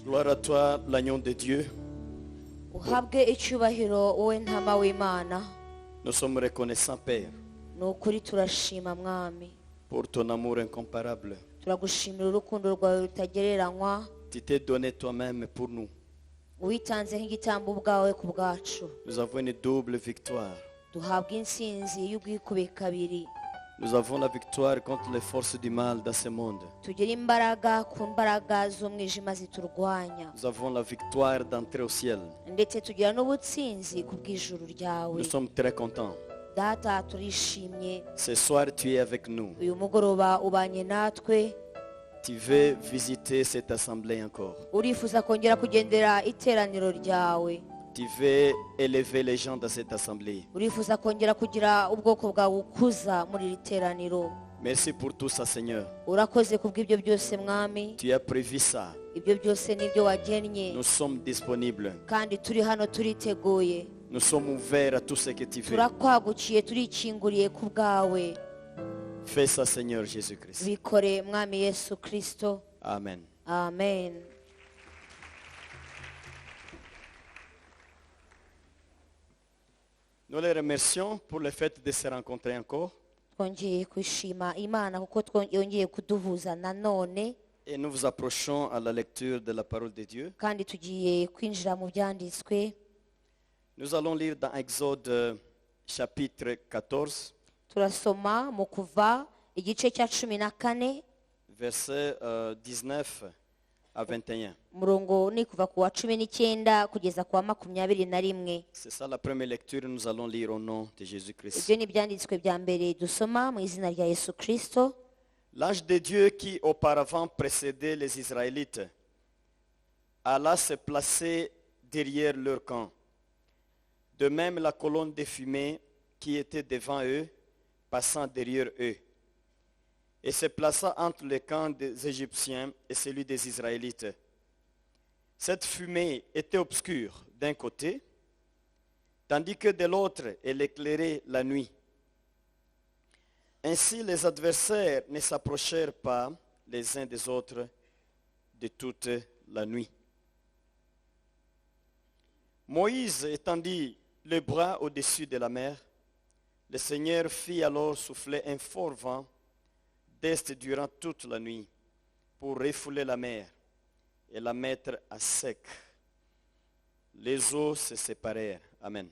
Gloire à toi, l'agneau de Dieu. uhabwe icyubahiro wowe ntama w'Imana. Nous sommes reconnaissants, Père, Ni ukuri turashima mwami, pour ton amour incomparable. turagushimira urukundo rwawe rutagereranywa, Tu t'es donné toi-même pour nous. witanze nk'igitambo ubwawe ku bwacu. Nous avons une double victoire. Duhabwa intsinzi y'ubwikube kabiri, Nous avons la victoire contre les forces du mal dans ce monde. tugira imbaraga ku mbaraga z'umwijima ziturwanya, Nous avons la victoire d'entrer au ciel. ndetse tugira n'ubutsinzi ku bw'ijuru ryawe. Nous sommes très contents. Data, turishimye, Ce soir, tu es avec nous. uyu mugoroba ubanye natwe. Tu veux visiter cette assemblée encore. Urifuza kongera kugendera iteraniro ryawe, Tu veux élever les gens dans cette assemblée. urifuza kongera kugira ubwoko bwawe ukuza muri iri teraniro. Merci pour tout ça, Seigneur. Urakoze kubw'ibyo byose mwami, Tu as prévu ça. ibyo byose nibyo wagennye, Nous sommes disponibles. kandi turi hano turiteguye. Nous sommes ouverts à tout ce que tu veux. Turakwagukiye, turikinguriye ku bwawe. Fais ça, Seigneur Jésus-Christ. Bikore mwami Yesu Kristo. Amen. Amen. Nous les remercions pour le fait de se rencontrer encore. Twongeye kwishima Imana kuko yongeye kuduhuza nanone, Et nous vous approchons à la lecture de la parole de Dieu. kandi tugiye kwinjira mu byanditswe. Nous allons lire dans Exode chapitre 14, Turasoma mu Kuva igice cya 14, versets 19 à 21. umurongo ni kuva ku wa 19 kugeza ku wa 21. C'est ça la première lecture, nous allons lire au nom de Jésus-Christ. Ibyo ni ibyanditswe bya mbere dusoma mu izina rya Yesu Kristo. L'ange de Dieu qui auparavant précédait les Israélites alla se placer derrière leur camp. De même la colonne de fumée qui était devant eux, passant derrière eux, et se plaça entre le camp des Égyptiens et celui des Israélites. Cette fumée était obscure d'un côté, tandis que de l'autre elle éclairait la nuit. Ainsi les adversaires ne s'approchèrent pas les uns des autres de toute la nuit. Moïse étendit le bras au-dessus de la mer. Le Seigneur fit alors souffler un fort vent d'est durant toute la nuit pour refouler la mer et la mettre à sec. Les eaux se séparèrent. Amen.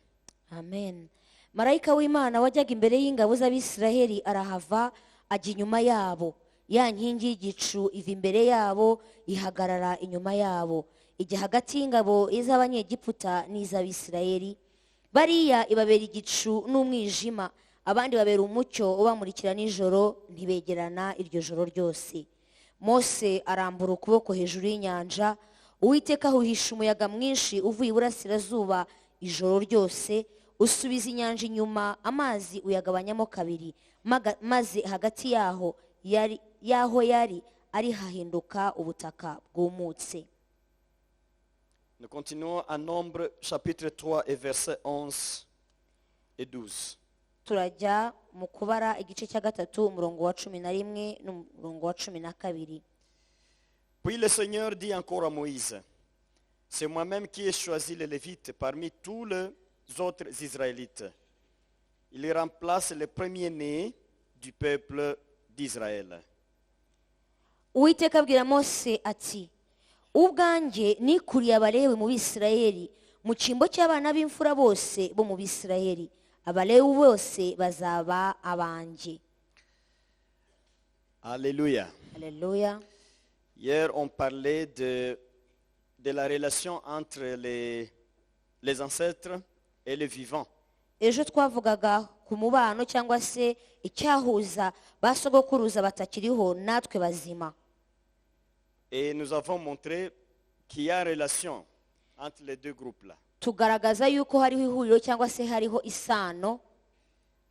Amen. Marayika w'Imana wajyaga imbere y'ingabo z'Abisiraheli arahava ajya inyuma yabo. Ya nkingi y'igicu iva imbere yabo ihagarara inyuma yabo, ijya hagati y'ingabo z'Abanyegiputa n'iz'Abisiraheli. Bariya ibabera igicu n'umwijima, abandi babera umucyo ubamurikira nijoro, ntibegerana iryo joro ryose. Mose arambura ukuboko hejuru y'inyanja, Uwiteka ahuhisha umuyaga mwinshi uvuye iburasirazuba ijoro ryose, usubiza inyanja inyuma, amazi uyagabanyamo kabiri, maze hagati yaho yari ari hahinduka ubutaka bwumutse. Nous continuons à Nombre chapitre 3 et versets 11 et 12. Turajya mu Kubara igice cya 3 umurongo wa 11 n'umurongo wa 12. Puis le Seigneur dit encore à Moïse, c'est moi-même qui ai choisi les Lévites parmi tous les autres Israélites. Il remplace le premier-né du peuple d'Israël. Uwiteka abwira Mose ati, ubwanjye nikuriye Abalewi mu Bisirayeli, mu cyimbo cy'abana b'imfura bose bo mu Bisirayeli, Abalewi bose bazaba abanjye. Alléluia. Alléluia. Hier, on parlait de la relation entre les ancêtres et les vivants. Ejo twavugaga ku mubano cyangwa se icyahuza basogokuruza batakiriho natwe bazima. Et nous avons montré qu'il y a une relation entre les deux groupes-là. Tugaragaza yuko hariho ihuriro cyangwa se hariho isano.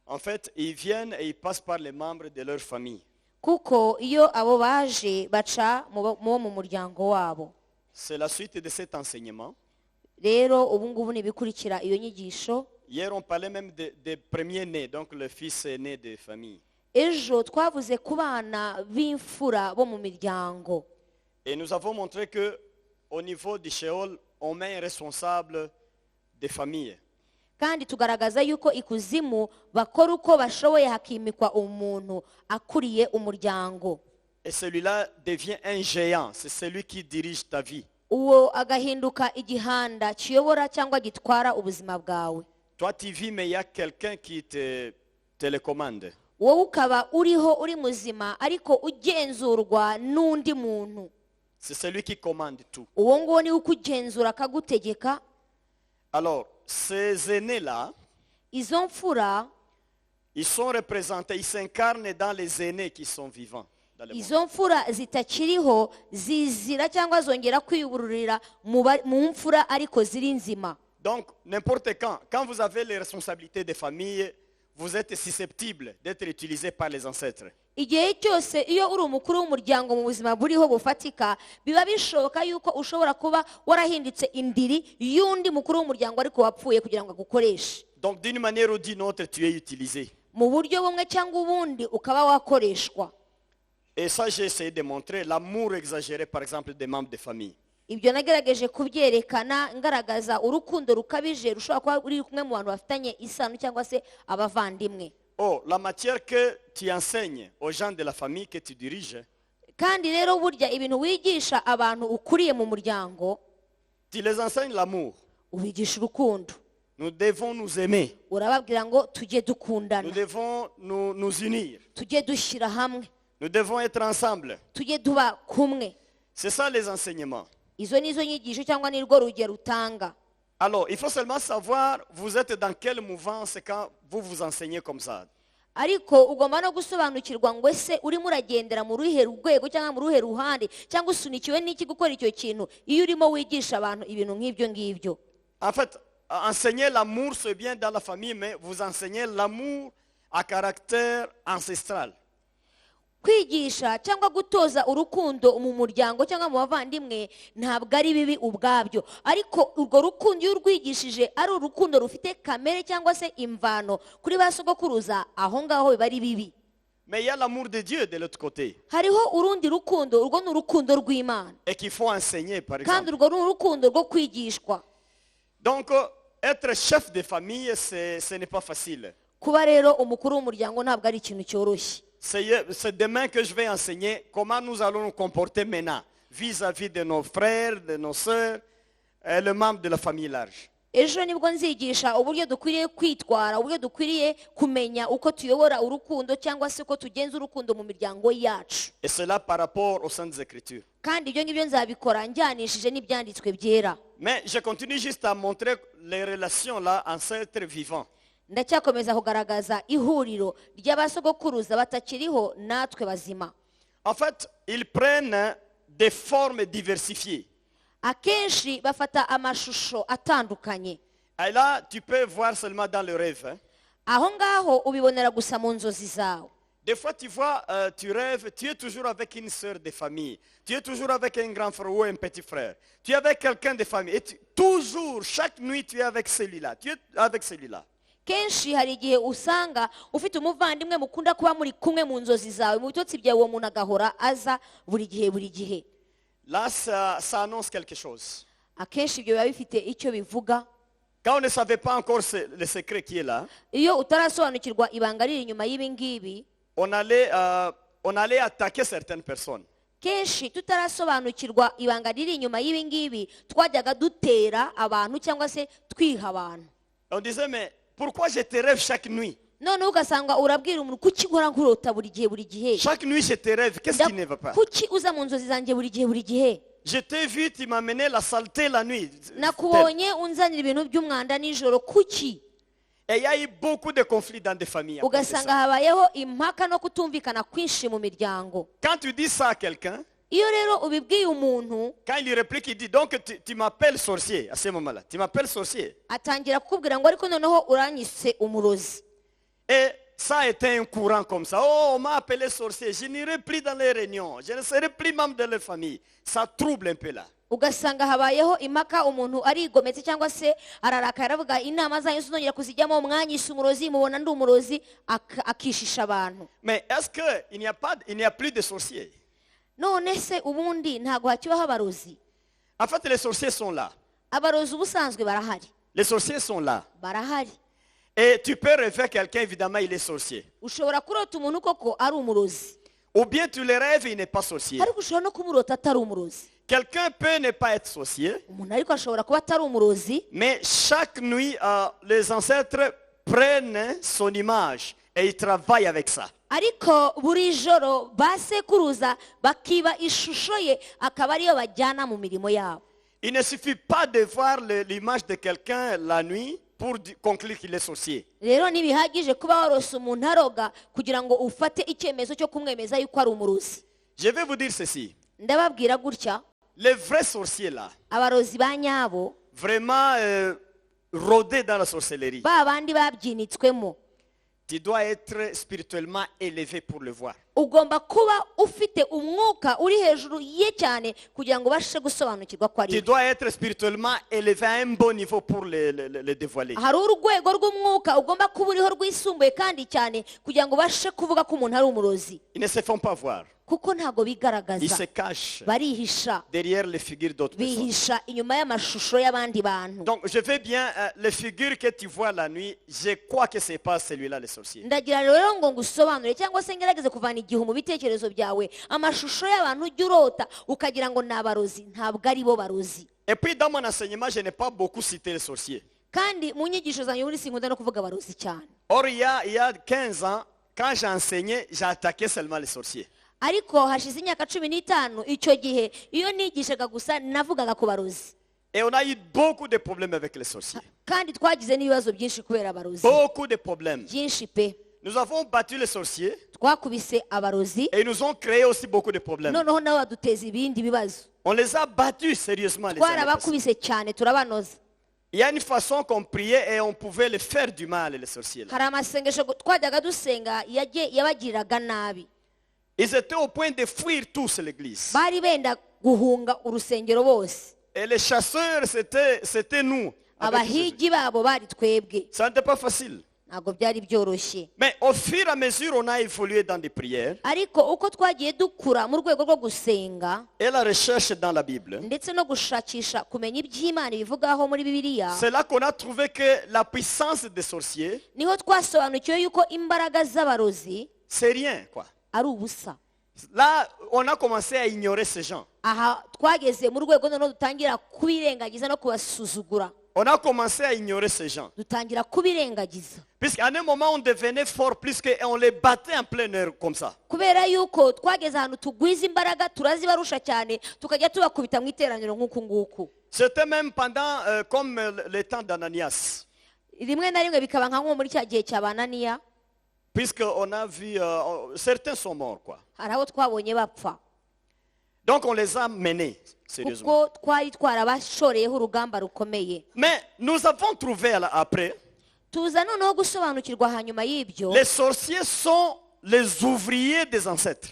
En fait, ils viennent et ils passent par les membres de leur famille. Kuko iyo abo baje baca mu muryango wabo. C'est la suite de cet enseignement. Rero ubu ngubu nibikurikira iyo nyigisho. Hier, on parlait même des premiers-nés, donc le fils aîné de famille. Ejo twavuze ku bana b'imfura bo mu miryango. Et nous avons montré que au niveau du Sheol, on met un responsable des familles. kandi tugaragaza yuko ikuzimu bakora uko bashoboye hakimikwa umuntu akuriye umuryango. Et celui-là devient un géant. C'est celui qui dirige ta vie. Uwo agahinduka igihanda kiyobora cyangwa gitwara ubuzima bwawe. Toi, tu vis, mais il y a quelqu'un qui te télécommande. Wowe ukaba uriho uri muzima ariko ugenzurwa n'undi muntu. C'est celui qui commande tout. Uwo nguwo ni ukugenzura akagutegeka. Alors, ces aînés-là, Izo mfura, ils sont représentés, ils s'incarnent dans les aînés qui sont vivants. Dans le monde. izo mfura zitakiriho zizira cyangwa zongera kwiyubururira mu mfura ariko ziri nzima. Donc, n'importe quand vous avez les responsabilités des familles, vous êtes susceptible d'être utilisé par les ancêtres. Igihe cyose iyo uri umukuru w'umuryango mu buzima buriho bufatika, biba bishoboka yuko ushobora kuba warahindutse indiri y'undi mukuru w'umuryango ariko wapfuye kugira ngo agukoreshe. Donc, d'une manière ou d'une autre, tu es utilisé. Mu buryo bumwe cyangwa ubundi ukaba wakoreshwa. Et ça, j'ai essayé de montrer l'amour exagéré, par exemple, des membres de famille. Ibyo nagerageje kubyerekana ngaragaza urukundo rukabije rushobora kuba uri kumwe mu bantu bafitanye isano cyangwa se abavandimwe. Oh, la matière que tu enseignes aux gens de la famille que tu diriges, Kandi rero burya ibintu wigisha abantu ukuriye mu muryango, tu les enseignes l'amour. ubigisha urukundo. Nous devons nous aimer. Urababwira ngo tujye Nous dukundana, devons nous unir. tujye dushyira hamwe, Nous devons être ensemble. tujye tuba kumwe. C'est ça les enseignements. Izo nizo nyigisho cyangwa nirwo rugero utanga. Alors, il faut seulement savoir, vous êtes dans quelle mouvance quand vous vous enseignez comme ça. Ariko ugomba no gusobanukirwa ngo ese urimo uragendera mu ruhe rwego cyangwa mu ruhe ruhande cyangwa usunikiwe n'iki gukora icyo kintu iyo urimo wigisha abantu ibintu nk'ibyo ngibyo. En fait, enseigner l'amour, c'est bien dans la famille, mais vous enseignez l'amour à caractère ancestral. Kwigisha cyangwa gutoza urukundo mu muryango cyangwa mu bavandimwe ntabwo ari bibi ubwabyo, ariko urwo rukundo iyo urwigishije ari urukundo rufite kamere cyangwa se imvano kuri ba sogokuruza, aho ngaho biba ari bibi. Mais il y a l'amour de Dieu de l'autre côté. Hariho urundi rukundo, urwo ni urukundo rw'Imana, Et qu'il faut enseigner, par kandi exemple. urwo ni urukundo rwo kwigishwa. Donc, être chef de famille, ce n'est pas facile. Kuba rero umukuru w'umuryango ntabwo ari ikintu cyoroshye. C'est demain que je vais enseigner comment nous allons nous comporter maintenant vis-à-vis de nos frères, de nos sœurs, et les membres de la famille large. Ejo nibwo nzigisha uburyo dukwiriye kwitwara, uburyo dukwiriye kumenya uko tuyobora urukundo cyangwa se uko tugenza urukundo mu miryango yacu. Et cela par rapport aux Saintes Écritures. Kandi ibyo ngibyo nzabikora njyanishije n'ibyanditswe byera. Mais je continue juste à montrer les relations là en êtres vivants. Ndacyakomeza kugaragaza ihuriro ry'abasogokuruza batakiriho natwe bazima. En fait, ils prennent des formes diversifiées. Akenshi bafata amashusho atandukanye. Et là, tu peux voir seulement dans le rêve. Hein. Aho ngaho ubibonera gusa mu nzozi zawe. Des fois, tu vois, tu rêves, tu es toujours avec une sœur de famille. Tu es toujours avec un grand frère ou un petit frère. Tu es avec quelqu'un de famille. Et toujours, chaque nuit, tu es avec celui-là. Tu es avec celui-là. Kenshi hari igihe usanga ufite umuvandimwe mukunda kuba muri kumwe mu nzozi zawe, mu bitotsi byawe uwo muntu agahora aza buri gihe. Là, ça annonce quelque chose. Akenshi ibyo biba bifite icyo bivuga. Quand on ne savait pas encore le secret qui est là, Iyo utarasobanukirwa ibanga riri inyuma y'ibi ngibi, on allait attaquer certaines personnes. kenshi tutarasobanukirwa ibanga riri inyuma y'ibi ngibi twajyaga dutera abantu cyangwa se twiha abantu. On disait, mais pourquoi je te rêve chaque nuit? None ugasanga urabwira umuntu kuki nkora nkurota buri gihe. Chaque nuit, je te rêve. Qu'est-ce qui ne va pas? Kuki uza mu nzozi zanjye buri gihe. Je t'ai vu, tu m'as mené la saleté la nuit. Nakubonye unzanira ibintu by'umwanda nijoro, kuki? Et il y a eu beaucoup de conflits dans des familles. Ugasanga habayeho impaka no kutumvikana kwinshi mu miryango. Quand tu dis ça à quelqu'un, Iyo rero ubibwiye umuntu, quand il lui réplique, il dit, donc tu m'appelles sorcier à ce moment-là. Tu m'appelles sorcier. atangira kukubwira ngo ariko noneho uranyise umurozi. Et ça a été un courant comme ça. Oh, on m'a appelé sorcier. Je n'irai plus dans les réunions. Je ne serai plus membre de leur famille. Ça trouble un peu là. Ugasanga habayeho impaka, umuntu arigometse cyangwa se ararakara aravuga inama zanyu zongera kuzijyamo, mwanyise umurozi, mubona ndi umurozi, akishisha abantu. Mais est-ce qu'il n'y a plus de sorciers? None se ubundi ntago hakibaho abarozi? En fait, les sorciers sont là. abarozi ubusanzwe barahari. Les sorciers sont là. Barahari. Et tu peux rêver quelqu'un, évidemment, il est sorcier. Ushobora kurota umuntu koko ari umurozi. Ou bien tu le rêves, il n'est pas sorcier. Ariko ushobora no kumurota atari umurozi. Quelqu'un peut ne pas être sorcier, Umuntu ariko ashobora kuba atari umurozi, mais chaque nuit, les ancêtres prennent son image et ils travaillent avec ça. ariko buri joro basekuruza bakiba ishusho ye akaba ariyo bajyana mu mirimo yabo. Il ne suffit pas de voir l'image de quelqu'un la nuit pour conclure qu'il est sorcier. Rero ntibihagije kuba warose umuntu aroga kugira ngo ufate icyemezo cyo kumwemeza yuko ari umurozi. Je vais vous dire ceci. Ndababwira gutya, Les vrais sorciers là, abarozi ba nyabo, vraiment rodés dans la sorcellerie, ba bandi babyinitswemo, tu dois être spirituellement élevé pour le voir. ugomba kuba ufite umwuka uri hejuru ye cyane kugira ngo ubashe gusobanukirwa ko ari Tu dois être spirituellement élevé à un bon niveau pour le dévoiler. hari urwego rw'umwuka ugomba kuba uriho rwisumbuye kandi cyane kugira ngo ubashe kuvuga ko umuntu ari umurozi, Ils ne se font pas voir. kuko ntago Ils bigaragaza, se cachent barihisha, derrière les figures d'autres personnes. bihisha inyuma y'amashusho y'abandi bantu. Donc je veux bien, les figures que tu vois la nuit, je crois que ce n'est pas celui-là le sorcier. Ndagira rero ngo ngusobanure cyangwa se ngerageze kuvana igihu mu bitekerezo byawe, amashusho y'abantu ujya urota ukagira ngo ni abarozi, ntabwo ari bo barozi. Et puis dans mon enseignement, je n'ai pas beaucoup cité les sorciers. Kandi mu nyigisho zanjye muri sinkunda no kuvuga abarozi cyane. Or, il y a 15 ans, quand j'enseignais, j'attaquais seulement les sorciers. Ariko hashize imyaka 15 icyo gihe iyo nigishaga gusa navugaga ku barozi. Et on a eu beaucoup de problèmes avec les sorciers. Kandi twagize n'ibibazo byinshi kubera abarozi. Beaucoup de problèmes. Byinshi pe. Nous avons battu les sorciers Twakubise abarozi, et ils nous ont créé aussi beaucoup de problèmes. noneho nabo baduteza ibindi bibazo. On les a battus sérieusement. Les années passées. Twarabakubise cyane turabanoza. Il y a une façon qu'on priait et on pouvait les faire du mal, les sorciers. Là. Hari amasengesho twajyaga dusenga yabagiriraga nabi. Ils étaient au point de fuir tous l'église. Bari benda guhunga urusengero bose. Et les chasseurs, c'était nous. Abahigi babo bari twebwe. Ça n'était pas facile. Ntabwo byari byoroshye. Mais au fur et à mesure, on a évolué dans des prières Ariko uko twagiye dukura mu rwego rwo gusenga et la recherche dans la Bible. ndetse no gushakisha kumenya iby'Imana bivugaho muri Bibiliya, C'est là qu'on a trouvé que la puissance des sorciers, niho twasobanukiwe yuko imbaraga z'abarozi c'est rien, quoi. ari ubusa. Là, on a commencé à ignorer ces gens. Aha twageze mu rwego noneho dutangira kubirengagiza no kubasuzugura. On a commencé à ignorer ces gens. Dutangira kubirengagiza. Puisqu'à un moment, on devenait fort plus qu'on les battait en plein air comme ça. Kubera yuko twageze ahantu tugwiza imbaraga turazibarusha cyane tukajya tubakubita mu iteraniro nk'uku nguku. C'était même pendant, comme le temps d'Ananias. Rimwe na rimwe bikaba nka nko muri cya gihe cya Bananiya, Puisqu'on a vu, certains sont morts, quoi. hari abo twabonye bapfa. Donc on les a menés, sérieusement. Kuko twari twarabashoreyeho urugamba rukomeye. Mais nous avons trouvé après, Tuza noneho gusobanukirwa hanyuma y'ibyo, les sorciers sont les ouvriers des ancêtres.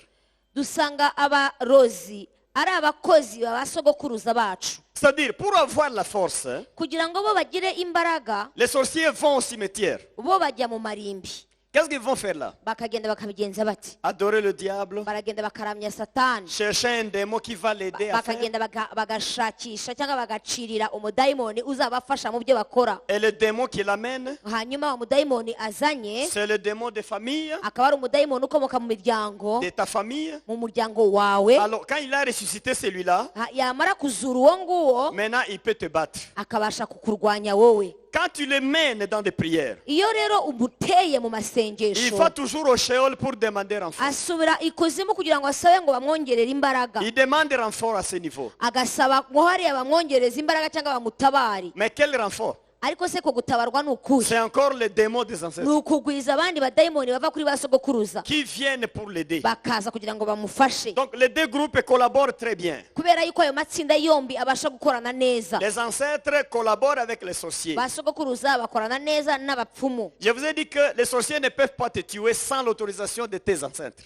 dusanga abarozi ari abakozi babasogokuruza bacu. C'est-à-dire, pour avoir la force, Kugira ngo bo bagire imbaraga, les sorciers vont au cimetière. bo bajya mu marimbi. Qu'est-ce qu'ils vont faire là? Bakagenda bakabigenza bati. Adorer le diable, Baragenda bakaramya Satani. chercher un démon qui va l'aider à faire. Bakagenda bagashakisha cyangwa bagacirira umudayimoni uzabafasha mu byo bakora. Et le démon qui l'amène, Hanyuma umudayimoni azanye c'est le démon de famille, akaba ari umudayimoni ukomoka mu miryango, de ta famille. mu muryango wawe. Alors, quand il a ressuscité celui-là, Yamara kuzura uwo nguwo maintenant il peut te battre. akabasha kukurwanya wowe. Quand tu le mènes dans des prières, Iyo rero umuteye mu il masengesho, va toujours au Sheol pour demander renfort. asubira ikuzimu kugira ngo asabe ngo bamwongerere imbaraga. Il demande renfort à ce niveau. Agasaba ngo hariya bamwongereze imbaraga cyangwa bamutabari. Mais quel renfort? Ariko se ko gutabarwa ni ukuhe? C'est encore le démon des Ni ancêtres ukugwiza abandi badayimoni bava kuri ba sogokuruza qui viennent pour l'aider. bakaza kugira ngo bamufashe. Donc les deux groupes collaborent très bien. Kubera yuko ayo matsinda yombi abasha gukorana neza. Les ancêtres collaborent avec les sorciers. Ba sogokuruza bakorana neza n'abapfumu. Je vous ai dit que les sorciers ne peuvent pas te tuer sans l'autorisation de tes ancêtres.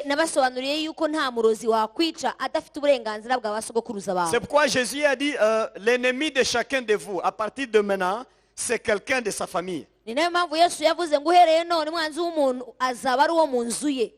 Nabasobanuriye yuko nta murozi wakwica adafite uburenganzira bwa ba sogokuruza bawe. C'est pourquoi Jésus a dit, l'ennemi de chacun de vous, à partir de maintenant, c'est quelqu'un de sa famille. Ni nayo mpamvu Yesu yavuze ngo uhereye none umwanzi w'umuntu azaba ari uwo mu nzu ye.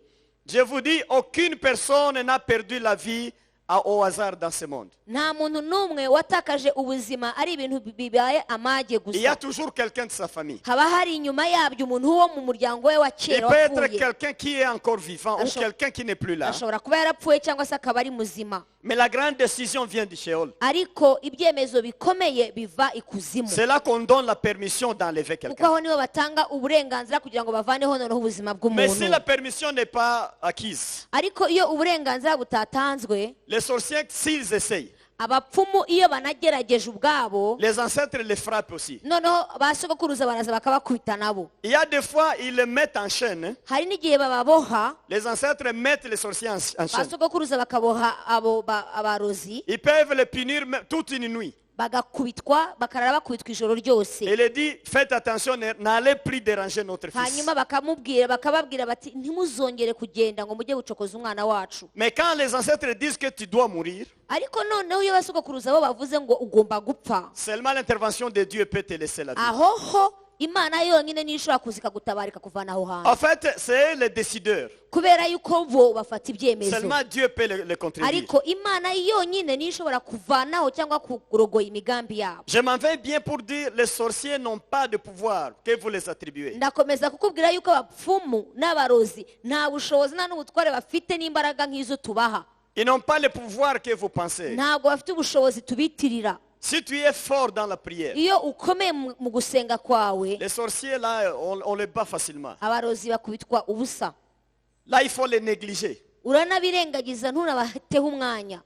Je vous dis, aucune personne n'a perdu la vie au hasard dans ce monde. nta muntu n'umwe watakaje ubuzima ari ibintu bibaye amage Il y a gusa toujours quelqu'un de sa famille. haba hari inyuma yabyo umuntu wo mu muryango we wa Il kera peut être wapfuye quelqu'un qui est encore vivant ou quelqu'un qui n'est plus là. ashobora kuba yarapfuye cyangwa se akaba ari muzima Mais la grande décision vient du Sheol. ariko ibyemezo bikomeye biva ikuzimu C'est là qu'on donne la permission d'enlever kuko quelqu'un. aho niho batanga uburenganzira kugira ngo bavaneho noneho ubuzima Mais si bw'umuntu la permission n'est pas acquise, ariko iyo uburenganzira butatanzwe les sorciers, s'ils essayent, abapfumu iyo banagerageje ubwabo les ancêtres les frappent aussi. noneho ba sogokuruza baraza bakabakubita nabo Il y a des fois, ils les mettent en chaîne. Hein. hari n'igihe bababoha Les ancêtres mettent les sorciers en ba chaîne. sogokuruza bakaboha abo abarozi Ils peuvent les punir toute une nuit. bagakubitwa bakarara bakubitwa ijoro ryose Et il dit, faites attention, n'allez plus déranger notre fils. hanyuma bakababwira bati ntimuzongere kugenda ngo mujye gucokoza umwana wacu Mais quand les ancêtres disent que tu dois mourir, ariko noneho iyo basogokuruza bo bavuze ngo ugomba gupfa seulement l'intervention de Dieu peut te laisser la vie. aho ho imana yonyine niyo ishobora kuza ikagutabarika ikakuvana aho hantu En fait, c'est les décideurs. kubera yuko bo bafata ibyemezo Seulement Dieu peut les contredire. ariko imana yonyine niyo ishobora kuvanaho cyangwa kurogoya imigambi yabo Je m'en vais bien pour dire les sorciers n'ont pas de pouvoir que vous les attribuez. ndakomeza kukubwira yuko abapfumu n'abarozi nta bushobozi nta n'ubutware bafite n'imbaraga nk'izo tubaha Ils n'ont pas le pouvoir que vous pensez. ntabwo bafite ubushobozi tubitirira Si tu es fort dans la prière, iyo ukomeye mu gusenga kwawe les sorciers là, on les bat facilement. abarozi bakubitwa ubusa Là, il faut les négliger. uranabirengagiza ntunabateho umwanya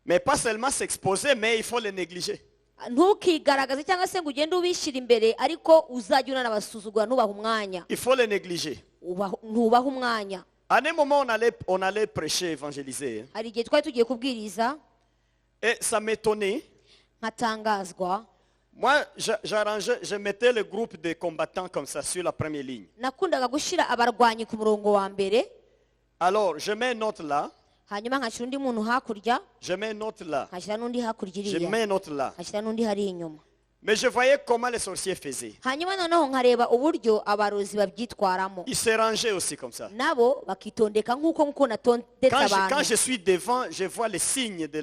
Mais pas seulement s'exposer, mais il faut les négliger. ntukigaragaze cyangwa se ngo ugende ubishyira imbere ariko uzajya unanabasuzugura ntubaha umwanya Il faut les négliger. ntubaha umwanya À un moment, on allait prêcher, évangéliser. Hein. hari igihe twari tugiye kubwiriza Et ça m'étonnait. nkatangazwa Moi, j'arrangeais, je mettais le groupe de combattants comme ça sur la première ligne. nakundaga gushyira abarwanyi ku murongo wa mbere Alors, je mets une note là, hanyuma nkashyira undi muntu hakurya je mets une note là, nkashyira n'undi hakurya je iriya mets une note là. nkashyira n'undi hari inyuma Mais je voyais comment les sorciers faisaient. hanyuma noneho nkareba uburyo abarozi babyitwaramo Ils se rangeaient aussi comme ça. nabo bakitondeka nk'uko natondetse Quand abantu je suis devant, je vois les signes de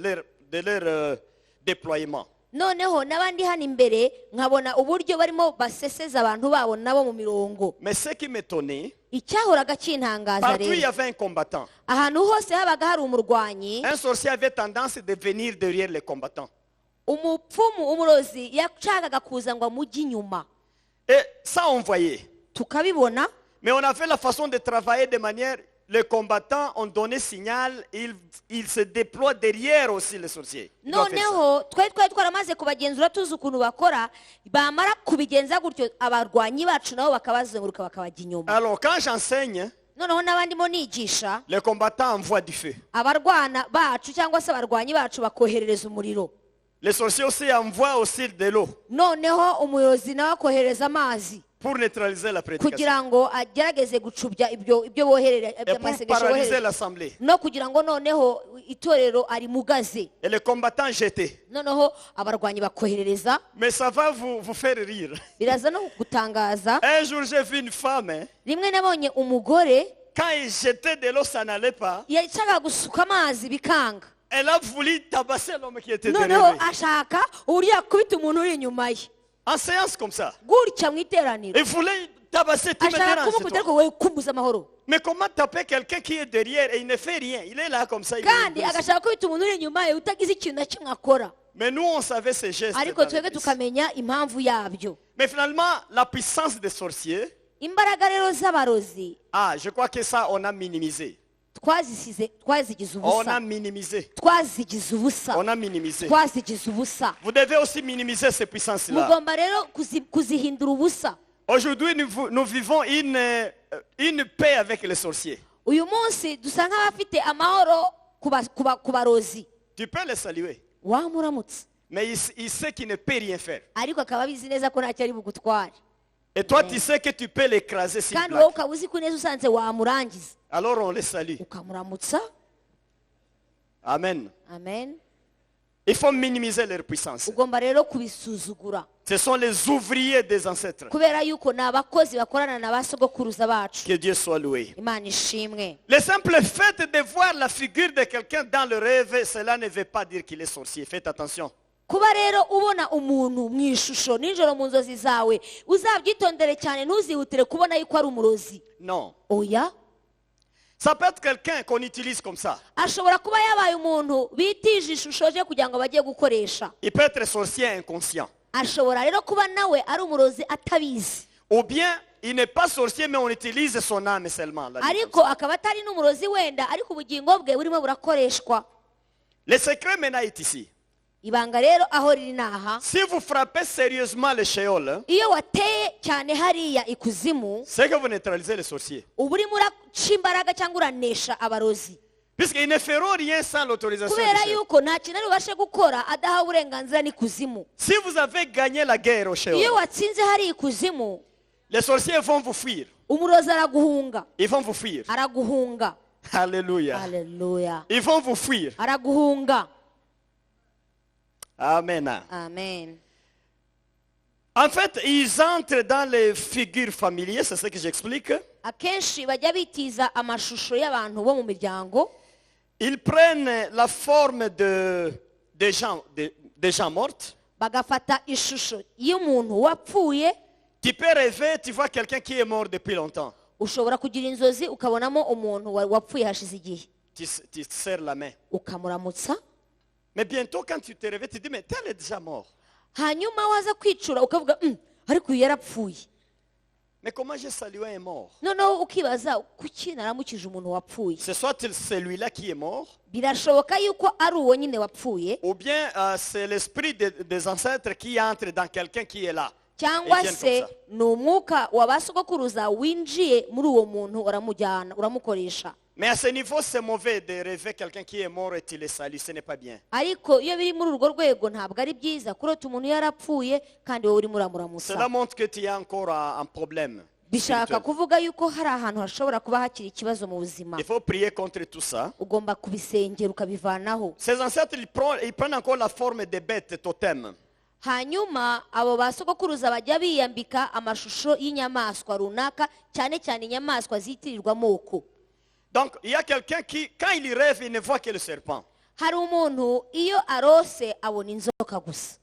leur déploiement. noneho n'abandi hano imbere nkabona uburyo barimo baseseza abantu babo nabo mu mirongo Mais ce qui m'étonnait, icyahoraga kintangaza partout il y rero avait un combattant. ahantu hose habaga hari umurwanyi Un sorcier avait tendance de venir derrière les combattants. umupfumu umurozi yashakaga kuza ngo amujye inyuma Et ça, on voyait. tukabibona Mais on avait la façon de travailler de manière... Les combattants ont donné signal, ils se déploient derrière aussi les sorciers. Ils doivent faire ça. noneho twari twaramaze kubagenzura tuzi ukuntu bakora bamara kubigenza gutyo abarwanyi bacu nabo bakabazenguruka bakabajya inyuma Alors quand j'enseigne, noneho n'abandimo nigisha les combattants envoient du feu. abarwana bacu cyangwa se abarwanyi bacu bakoherereza umuriro Les sorciers aussi envoient aussi de l'eau noneho umuyobozi nawe akohereza amazi pour neutraliser la prédication. kugira ngo agerageze gucubya ibyo boherera Et pour amasengesho paralyser boherera l'assemblée. no kugira ngo noneho itorero arimugaze Et les combattants jetés. noneho abarwanyi bakoherereza Mais ça va vous faire rire. biraza no gutangaza Un jour, j'ai vu une femme, hein, rimwe nabonye umugore quand il jetait de l'eau, ça n'allait pas. yashakaga gusuka amazi bikanga Elle a voulu tabasser l'homme qui était noneho derrière lui. ashaka uburyo yakubita umuntu uri inyuma ye En séance comme ça. gutya mu iteraniro Il voulait tabasser tout ashaka maintenant. kumukubita ariko we kumbuza amahoro Mais comment taper quelqu'un qui est derrière et il ne fait rien? Il est là comme ça. Il kandi est agashaka kubita umuntu uri inyuma ye utagize ikintu na kimwe akora Mais nous, on savait ces gestes. ariko dans twebwe l'église. tukamenya impamvu yabyo Mais finalement, la puissance des sorciers, imbaraga rero z'abarozi je crois que ça, on a minimisé. twazigize On a ubusa minimizé. twazigize ubusa On a minimisé. twazigize ubusa Vous devez aussi minimiser ces puissances-là. mugomba rero kuzihindura ubusa Aujourd'hui, nous vivons une paix avec les sorciers. uyu munsi dusa nk'abafite amahoro ku barozi Tu peux les saluer. wamuramutse Mais il sait qu'il ne peut rien faire. ariko akaba abizi neza ko ntacyo ari bugutware Et toi, tu sais que tu peux l'écraser s'il kandi plaque. wowe ukaba uzi ko neza usanze wamurangiza Alors on les salue. ukamuramutsa Amen. amen Il faut minimiser leur puissance. ugomba rero kubisuzugura Ce sont les ouvriers des ancêtres. kubera yuko ni abakozi bakorana na ba sogokuruza bacu. Que Dieu soit loué. Imana ishimwe. Le simple fait de voir la figure de quelqu'un dans le rêve, cela ne veut pas dire qu'il est sorcier. Faites attention. Kuba rero ubona umuntu mu ishusho nijoro mu nzozi zawe uzabyitondere cyane, ntuzihutire kubona yuko ari umurozi. Non. Oya, Ça peut être quelqu'un qu'on utilise comme ça. ashobora kuba yabaye umuntu bitije ishusho je kugira ngo bajye gukoresha. Il peut être sorcier inconscient. Ashobora rero kuba nawe ari umurozi atabizi, Ou bien, il n'est pas sorcier, mais on utilise son âme seulement. La vie ariko comme ça. akaba atari n'umurozi wenda, ariko ubugingo bwe burimo burakoreshwa. Le secret maintenant est ici. Ibanga rero aho riri naha, Si vous frappez sérieusement le Sheol, iyo wateye cyane hariya ikuzimu, c'est que vous neutralisez les sorciers. uba urimo uraca imbaraga cyangwa uranesha abarozi, Puisqu'ils ne feront rien sans l'autorisation du kubera Sheol. yuko nta kintu ari bubashe gukora adahawe uburenganzira n'ikuzimu. Si vous avez gagné la guerre au Sheol, Iyo watsinze hari ikuzimu, les sorciers vont vous fuir. umurozi araguhunga, Ils vont vous fuir. araguhunga. Alléluia. Haleluya, Ils vont vous fuir. araguhunga. Amen. Amen. En fait, ils entrent dans les figures familières, c'est ce que j'explique. Akenshi bajya bitiza amashusho y'abantu bo mu miryango, Ils prennent la forme des gens morts. bagafata ishusho y'umuntu wapfuye. Tu peux rêver, tu vois quelqu'un qui est mort depuis longtemps. Ushobora kugira inzozi ukabonamo umuntu wapfuye hashize igihe, Tu te serres la main. ukamuramutsa, Mais bientôt, quand tu te réveilles, tu dis, mais tel est déjà mort. hanyuma waza kwicura ukavuga ariko uyu yarapfuye. Mais comment j'ai salué un mort? Noneho ukibaza kuki naramukije umuntu wapfuye. C'est soit celui-là qui est mort, Birashoboka yuko ari uwo nyine wapfuye, ou bien c'est l'esprit des ancêtres qui entre dans quelqu'un qui est là. cyangwa Et viennent se comme ça. ni umwuka wa ba sogokuruza winjiye muri uwo muntu uramujyana, uramukoresha. Mais à ce niveau, c'est mauvais de rêver quelqu'un qui est mort et tu le salues. Ce n'est pas bien. Ariko iyo biri muri urwo rwego ntabwo ari byiza kurota umuntu yarapfuye kandi wowe urimo Cela uramuramusa. montre que tu as encore un problème. Bishaka spirituel. kuvuga yuko hari ahantu hashobora kuba hakiri ikibazo mu buzima. Il faut prier contre tout ça. Ugomba kubisengera ukabivanaho. Ces ancêtres, ils prennent encore la forme des bêtes totems. Hanyuma abo ba sogokuruza bajya biyambika amashusho y'inyamaswa runaka, cyane cyane inyamaswa zitirirwa amoko. Donc, il y a quelqu'un qui, quand il rêve, il ne voit que le serpent. Hari umuntu iyo arose abona inzoka gusa.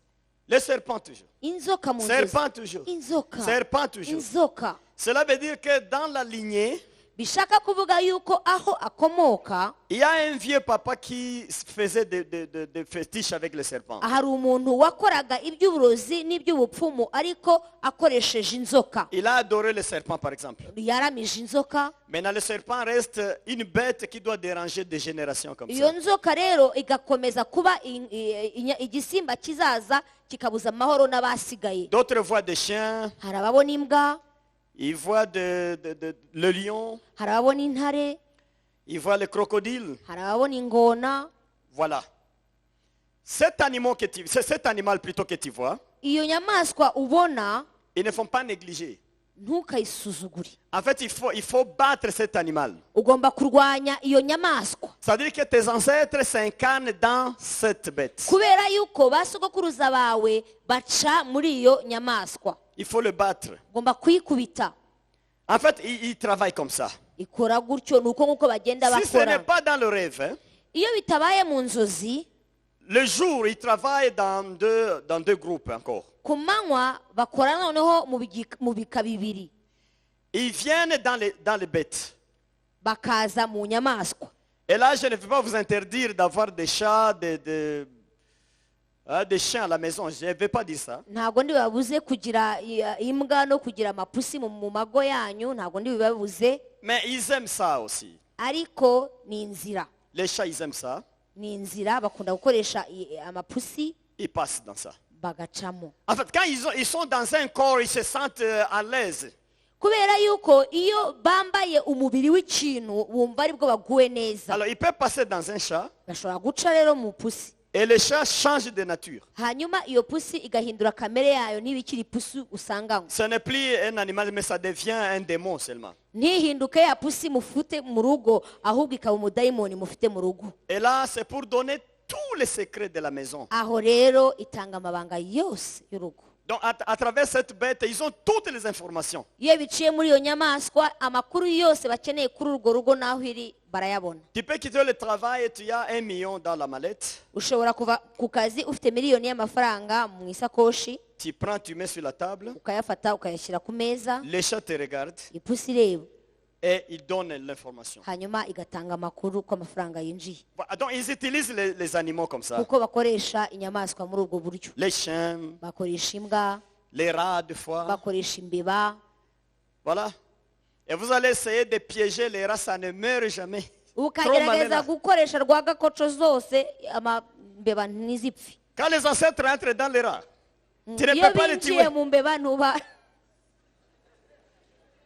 Le serpent toujours. Inzoka mu nzozi. Serpent toujours. Inzoka. Serpent toujours. Inzoka. Cela veut dire que dans la lignée, Bishaka kuvuga yuko aho akomoka il y a un vieux papa qui faisait des fétiches avec le serpent. hari umuntu wakoraga iby'uburozi n'iby'ubupfumu ariko akoresheje inzoka. Il a adoré le serpent, par exemple. Yaramije inzoka. Maintenant, le serpent reste une bête qui doit déranger des générations comme Iyo ça. nzoka rero igakomeza kuba igisimba kizaza kikabuza amahoro n'abasigaye. D'autres voient des chiens, Hari ababona imbwa, ils voient le lion, hari ababona intare, ils voient le crocodile. hari ababona ingona. Voilà. Cet animal plutôt que tu vois, Iyo nyamaswa ubona ils ne font pas négliger. ntukayisuzugure. En fait, il faut battre cet animal. Ugomba kurwanya iyo nyamaswa, C'est-à-dire que tes ancêtres s'incarnent dans cette bête. kubera yuko ba sogokuruza bawe baca muri iyo nyamaswa. Il faut le battre. Ugomba kuyikubita. En fait, il travaille comme ça. Ikora gutyo, nuko nguko bagenda Si ce n'est bakora. pas dans le rêve, hein, Iyo bitabaye mu nzozi, le jour, il travaille dans deux groupes encore. ku manywa bakora noneho mu bika bibiri, Ils viennent dans les bêtes. bakaza mu nyamaswa. Et là, je ne vais pas vous interdire d'avoir des chats, des chiens à la maison. Je ne vais pas dire ça. Ntabwo ndi babuze kugira imbwa no kugira amapusi mu mago yanyu, ntabwo ndi bibabuze, Mais ils aiment ça aussi. ariko ni inzira. Les chats, ils aiment ça. Ni inzira bakunda gukoresha amapusi Ils passent dans ça. bagacamo. En fait, quand ils sont dans un corps, ils se sentent à l'aise. Kubera yuko iyo bambaye umubiri w'ikintu wumva aribwo baguwe neza. Alors, ils peuvent passer dans un chat Bashobora guca rero mu pusi, et le chat change de nature. hanyuma iyo pusi igahindura kamere yayo, ntibikiri ipusi usanganywe. Ce n'est plus un animal, mais ça devient un démon seulement. Ntihinduke ya pusi mufite mu rugo, ahubwo ikaba umudayimoni mufite mu rugo. Et là, c'est pour donner tous les secrets de la maison. aho rero itanga amabanga yose y'urugo. Donc à travers cette bête, ils ont toutes les informations. Iyo biciye muri iyo nyamaswa amakuru yose bakeneye kuri urwo rugo n'aho iri barayabona. Tu peux quitter le travail et tu as 1 million dans la mallette. Ushobora kuva ku kazi ufite miliyoni y'amafaranga mu isakoshi, Tu prends, tu mets sur la table. ukayafata ukayashyira ku meza, Les chats te regardent ipusi ireba, et ils donnent l'information. hanyuma igatanga amakuru ko amafaranga yinjiye. Donc ils utilisent les animaux comme ça. Kuko bakoresha inyamaswa muri ubwo buryo. Les chiens, Bakoresha imbwa, les rats des fois. bakoresha imbeba. Voilà. Et vous allez essayer de piéger les rats, ça ne meurt jamais. Ukagerageza gukoresha rwagakoco zose amambeba ntizipfe. Quand les ancêtres entrent dans les rats, tu ne Iyo peux pas les binjiye tuer. mu mbeba ntuba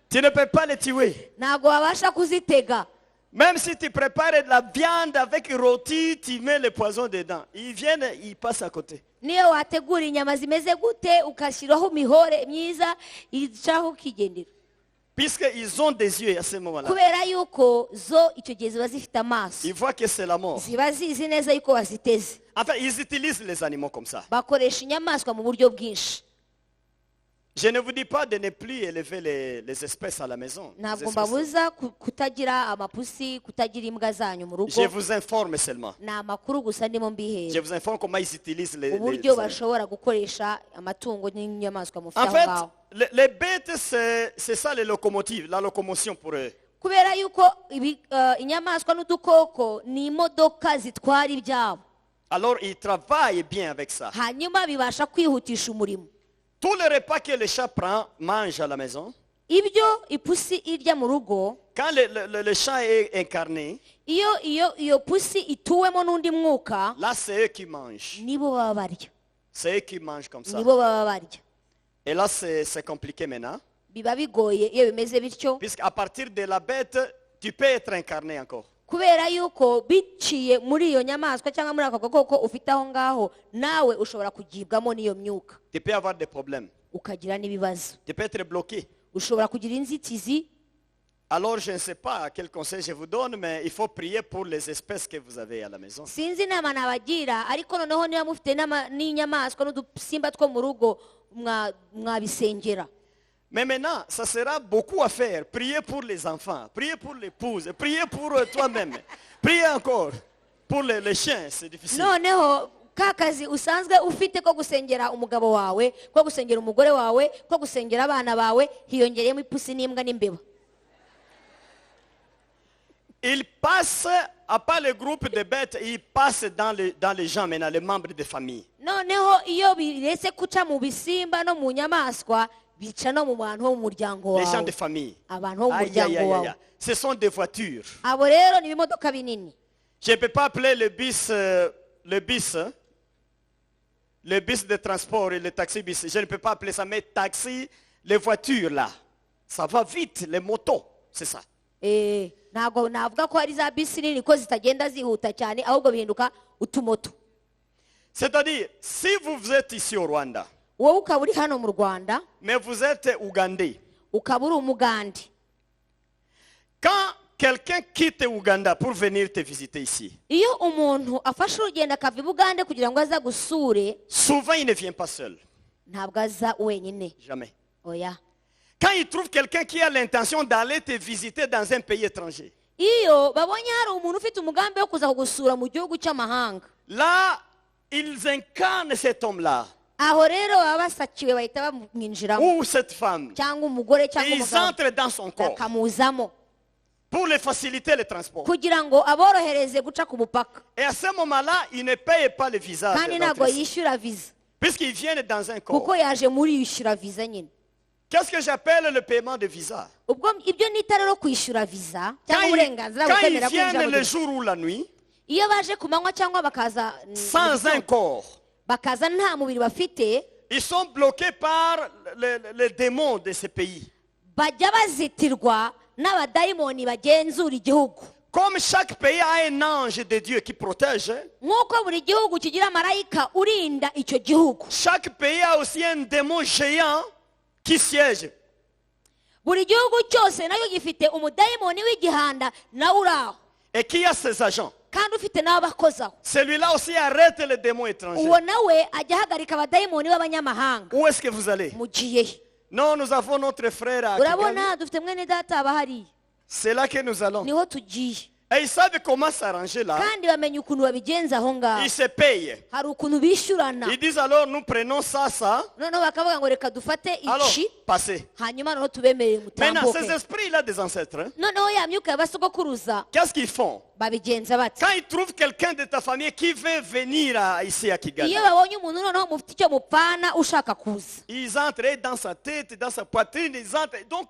Tu ne peux pas les tuer. ntabwo wabasha kuzitega. Même si tu prépares de la viande avec rôti, tu mets le poison dedans. Ils viennent, ils passent à côté. Niyo wategura inyama zimeze gute ukashyiraho imihore myiza icaho ukigendera, Puisqu'ils ont des yeux à ce moment-là. kubera yuko zo icyo gihe ziba zifite amaso, Ils voient que c'est la mort. ziba zizi neza yuko baziteze. Enfin, ils utilisent les animaux comme ça. Bakoresha inyamaswa mu buryo bwinshi. Je ne vous dis pas de ne plus élever les espèces à la maison. Les Ntabwo espèces. mbabuza kutagira amapusi, kutagira imbwa zanyu mu rugo. Je vous informe seulement. Ni amakuru gusa ndimo Je mbihera vous informe comment ils utilisent les uburyo animaux. bashobora gukoresha amatungo n'inyamaswa mufite En aho fait, ngaho. les bêtes, c'est ça les locomotives, la locomotion pour eux. Kubera yuko inyamaswa n'udukoko ni imodoka zitwara ibyabo, Alors, ils travaillent bien avec ça. hanyuma bibasha kwihutisha umurimo. Tout le repas que le chat prend, mange à la maison. Ibyo ipusi irya mu rugo, Quand le chat est incarné, iyo pusi ituwemo n'undi mwuka, là, c'est eux qui mangent. nibo baba barya, C'est eux qui mangent comme ça. nibo baba barya. Et là, c'est compliqué maintenant. Biba bigoye iyo bimeze bityo, Puisqu'à partir de la bête, tu peux être incarné encore. kubera yuko biciye muri iyo nyamaswa cyangwa muri ako gakoko ufite aho ngaho, nawe ushobora kugibwamo n'iyo myuka Tu peux avoir des problèmes. ukagira n'ibibazo, Tu peux être bloqué. ushobora kugira inzitizi. Alors, je ne sais pas quel conseil je vous donne, mais il faut prier pour les espèces que vous avez à la maison. Sinzi inama nabagira, ariko noneho niba mufite n'inyamaswa n'udusimba two mu rugo mwabisengera. Mais maintenant, ça sera beaucoup à faire. Priez pour les enfants, priez pour l'épouse, priez pour toi-même. Priez encore pour les chiens, c'est difficile. Noneho ka kazi usanzwe ufite ko gusengera umugabo wawe, ko gusengera umugore wawe, ko gusengera abana bawe, hiyongereyemo ipusi n'imbwa n'imbeba. Il passe, à part le groupe de bêtes, il passe dans les gens maintenant, les membres de famille. Noneho iyo biretse kuca mu bisimba no mu nyamaswa, bica no mu bantu bo mu muryango Les gens de wawe, famille. abantu bo mu Aïe, aïe, muryango aïe, wawe. aïe. Ce sont des voitures. Abo rero ni ibimodoka binini. Je ne peux pas appeler le bus de transport et le taxi-bus. Je ne peux pas appeler ça, mais taxi, les voitures là. Ça va vite, les motos, c'est ça. Ntabwo navuga ko hari za bisi nini ko zitagenda zihuta cyane, ahubwo bihinduka utumoto. C'est-à-dire, si vous êtes ici au Rwanda, Wowe ukaba uri hano mu Rwanda, mais vous êtes Ougandais, ukaba uri umugande, quand quelqu'un quitte Ouganda pour venir te visiter ici, iyo umuntu afashe urugendo akava i Bugande kugira ngo aza gusure, souvent il ne vient pas seul. ntabwo aza wenyine. Jamais. Oya. Quand il trouve quelqu'un qui a l'intention d'aller te visiter dans un pays étranger, Iyo babonye hari umuntu ufite umugambi wo kuza kugusura mu gihugu cy'amahanga, là, ils incarnent cet homme-là, aho rero baba basakiwe bahita bamwinjiramo, ou cette femme, cyangwa umugore et cyangwa ils umugabo entrent dans son corps bakamuzamo pour les faciliter le transport. kugira ngo aborohereze guca ku mupaka, Et à ce moment-là, ils ne payent pas le visa, kandi ntabwo yishyura viza puisqu'ils viennent dans un corps. kuko yaje muri yishyura viza nyine. Qu'est-ce que j'appelle le paiement de visa? Ubwo ibyo nita rero kwishyura viza cyangwa Quand uburenganzira ils bukwemera viennent kwinjira mu le gihugu. jour ou la nuit, Iyo baje ku manywa cyangwa bakaza sans un corps, bakaza nta mubiri bafite, ils sont bloqués par les démons de ce pays. bajya bazitirwa n'abadayimoni bagenzura igihugu. Comme chaque pays a un ange de Dieu qui protège, Nk'uko buri gihugu kigira marayika urinda icyo gihugu, chaque pays a aussi un démon géant qui siège. buri gihugu cyose nayo gifite umudayimoni w'igihanda nawe uri aho, Et qui a ses agents. kandi ufite n'abakozaho Celui-là aussi arrête les démons étrangers. uwo nawe ajya ahagarika abadayimoni b'abanyamahanga. Où est-ce que vous allez? Mugiye he? Non, nous avons notre frère à Kigali. urabona dufite mwene data aba hariya, C'est là que nous allons. niho tugiye, Et ils savent comment s'arranger là. kandi bamenya ukuntu babigenza aho ngaho. Ils se payent. hari ukuntu bishyurana, Ils disent alors nous prenons ça. noneho bakavuga ngo reka dufate Alors, iki, passez. hanyuma noneho tubemerere Maintenant, ces mutambuke. esprits-là des ancêtres, hein, noneho ya myuka y'abasogokuruza qu'est-ce qu'ils font? babigenza bati, Quand ils trouvent quelqu'un de ta famille qui veut venir ici à Kigali, iyo babonye umuntu noneho mufite icyo mupfana ushaka kuza, ils entrent dans sa tête, dans sa poitrine, ils entrent. Donc,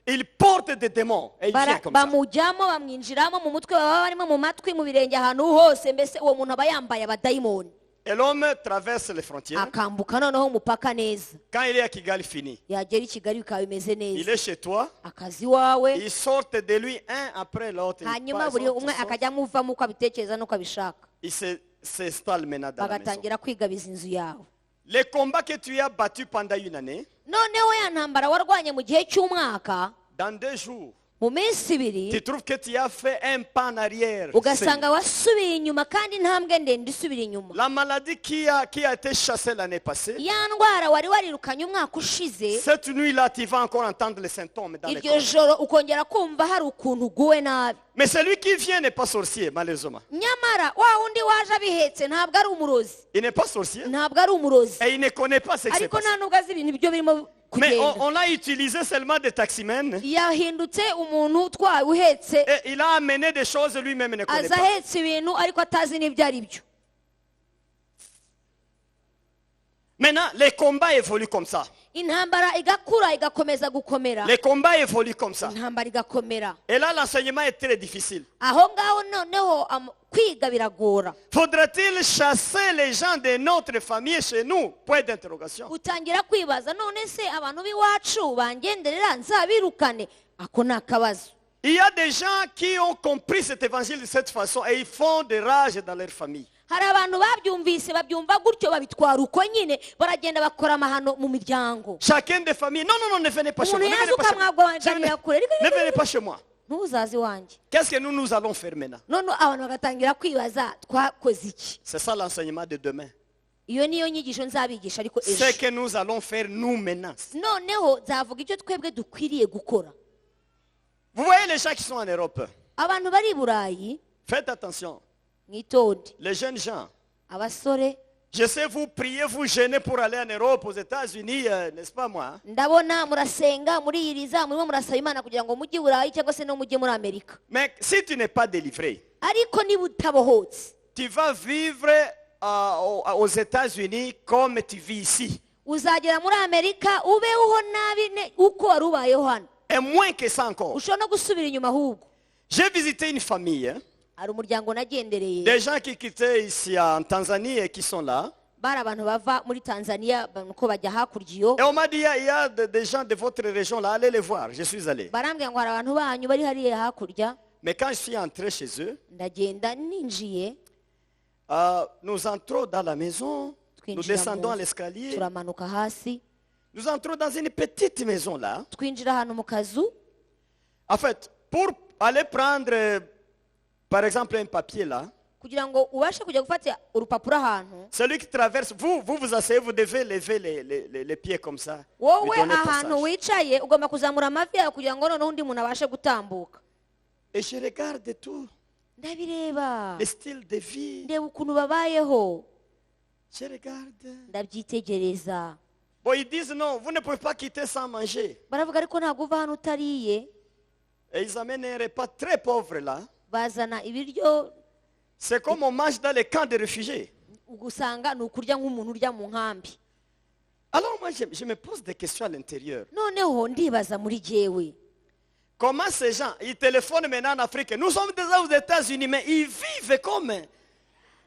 ils portent des démons. Et ils viennent comme ça. bamujyamo bamwinjiramo mu mutwe, baba barimo mu matwi, mu birenge, ahantu hose, mbese uwo muntu aba yambaye abadayimoni. Et l'homme traverse les frontières. akambuka noneho umupaka neza, Quand il est à Kigali, fini. yagera i Kigali bikaba bimeze Il neza, est chez toi. akazi iwawe, Ils sortent de lui un après l'autre. hanyuma buri umwe akajya amuvamo uko abitekereza n'uko abishaka, Il s'installe maintenant dans la maison. bagatangira kwigabiza inzu yawe. Les combats que tu as battus pendant une année, noneho ya ntambara warwanye mu gihe cy'umwaka, dans 2 jours, mu minsi ibiri tu trouves que tu as fait un pas en arrière. ugasanga wasubiye inyuma, kandi intambwe ndende isubira inyuma. La maladie qui a été chassée l'année passée, ya ndwara wari warirukanye umwaka ushize, cette nuit-là, tu vas encore entendre les symptômes dans les iryo corps. joro ukongera kumva hari ukuntu uguwe nabi. Mais celui qui vient n'est pas sorcier, malheureusement. nyamara wa wundi waje abihetse ntabwo ari umurozi, Il n'est pas sorcier ntabwo ari umurozi, et il ne connaît pas ce qui s'est ariko passé. nta nubwo azi ibintu ibyo birimo Mais kugenda. on a utilisé seulement des taximens yahindutse umuntu utwaye uhetse, et il a amené des choses lui-même ne connaît aza pas. ahetse ibintu ariko atazi n'ibyo ari byo. Maintenant, les combats évoluent comme ça. intambara igakura igakomeza gukomera, Les combats évoluent comme ça. intambara igakomera. Et là, l'enseignement est très difficile. aho ngaho noneho kwiga biragora. Faudra-t-il chasser les gens de notre famille chez nous? Point d'interrogation. utangira kwibaza, none se abantu b'iwacu bangenderera nzabirukane? ako ni akabazo. Il y a des gens qui ont compris cet évangile de cette façon et ils font des rages dans leur famille. hari abantu babyumvise babyumva gutyo, babitwara uko nyine, baragenda bakora amahano mu miryango. Chacun des familles. Non, non, non, ne venez pas chez moi. umuntu Ne yaza venez pas chez moi. ukamwagwanira kure, Ne venez pas chez moi. ntuzaze iwanjye. Qu'est-ce que nous allons faire maintenant? none abantu bagatangira kwibaza, twakoze iki? C'est ça l'enseignement de demain. iyo niyo nyigisho nzabigisha, ariko ejo C'est que nous allons faire nous maintenant. noneho nzavuga icyo twebwe dukwiriye gukora. Vous voyez les gens qui sont en Europe. abantu bari i burayi, Faites attention. mwitonde. Les jeunes gens. abasore, Je sais vous priez, vous gênez pour aller en Europe, aux États-Unis, n'est-ce pas moi? ndabona murasenga muriyiriza, murimo murasaba Imana kugira ngo mujye i burayi cyangwa se no mujye muri Amerika, Mais si tu n'es pas délivré, ariko niba utabohotse tu vas vivre aux États-Unis comme tu vis ici. uzagera muri Amerika ubeho nabi uko wari ubayeho hano, Et moins que ça encore. ushobora no gusubira inyuma ahubwo. J'ai visité une famille, hein, hari umuryango nagendereye, des gens qui quittaient ici en Tanzanie et qui sont là. bari abantu bava muri Tanzania nuko bajya hakurya iyo, Et on m'a dit, il y a des gens de votre région là, allez les voir. Je suis allé. barambwira ngo hari abantu banyu bari hariya hakurya. Mais quand je suis entré chez eux, ndagenda ninjiye, nous entrons dans la maison, nous twinjira descendons mu- à l'escalier, turamanuka hasi, nous entrons dans une petite maison là. twinjira ahantu mu kazu. En fait, pour aller prendre, par exemple, un papier là, kugira ngo ubashe kujya gufata urupapuro ahantu, celui qui traverse, vous asseyez, vous devez lever les pieds comme ça. lui wowe donner ahantu passage. wicaye ugomba kuzamura amavi yawe kugira ngo noneho undi muntu abashe gutambuka. Et je regarde tout, ndabireba, le style de vie, ndeba ukuntu babayeho, je regarde. ndabyitegereza. Bon, ils disent non, vous ne pouvez pas quitter sans manger. baravuga ariko ntabwo uva hano utariye. Et ils amènent un repas très pauvre là. bazana ibiryo, C'est comme on mange dans les camps de réfugiés. ugusanga ni ukurya nk'umuntu urya mu nkambi. Alors moi, je me pose des questions à l'intérieur. noneho ndibaza muri jyewe, Comment ces gens, ils téléphonent maintenant en Afrique. Nous sommes déjà aux États-Unis, mais ils vivent comme...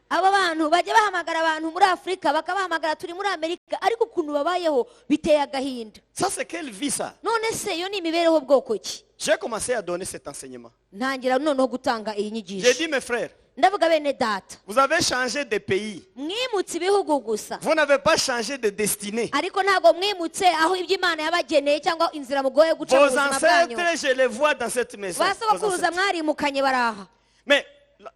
aba bantu bajya bahamagara abantu muri Afurika bakabahamagara turi muri Amerika, ariko ukuntu babayeho biteye agahinda. Ça, c'est quelle vie ça? none se iyo ni imibereho bwoko ki? J'ai commencé à donner cet enseignement. ntangira noneho gutanga iyi J'ai nyigisho. dit, mes frères, ndavuga bene data, vous avez changé de pays. mwimutse ibihugu gusa, Vous n'avez pas changé de destinée. ariko ntabwo mwimutse aho ibyo Imana yabageneye cyangwa inzira mugoye guca mu Vos buzima bwanyu. ancêtres, je les vois dans cette maison. Vos basogokuruza ancêtres. mwarimukanye baraha, Mais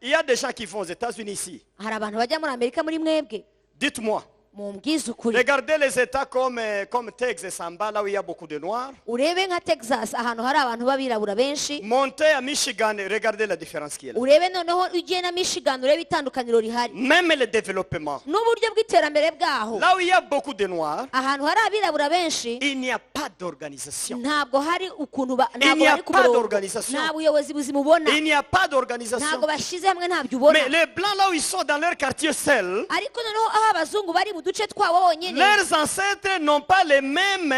il y a des gens qui vont aux États-Unis ici. hari abantu bajya muri amerika muri mwebwe Dites-moi, mumbwize ukuri regardez les États comme Texas et Samba, là où il y a beaucoup de Noirs. urebe nka texas ahantu hari abantu b'abirabura benshi Montez à Michigan et regardez la différence qui est là. urebe noneho ugiye na michigan urebe itandukaniro rihari Même le développement. n'uburyo bw'iterambere bwaho Là où il y a beaucoup de Noirs, ahantu hari abirabura benshi il n'y a pas d'organisation. ntabwo hari ukuntu Il n'y a bari ku pas murongo d'organisation. nta buyobozi buzima ubona Il n'y a pas d'organisation. ntabwo bashyize hamwe ntabyo ubona Mais les Blancs, là où ils sont dans leur quartier seul, ariko noneho aho abazungu bari mu duce twabo bonyine leurs ancêtres n'ont pas les mêmes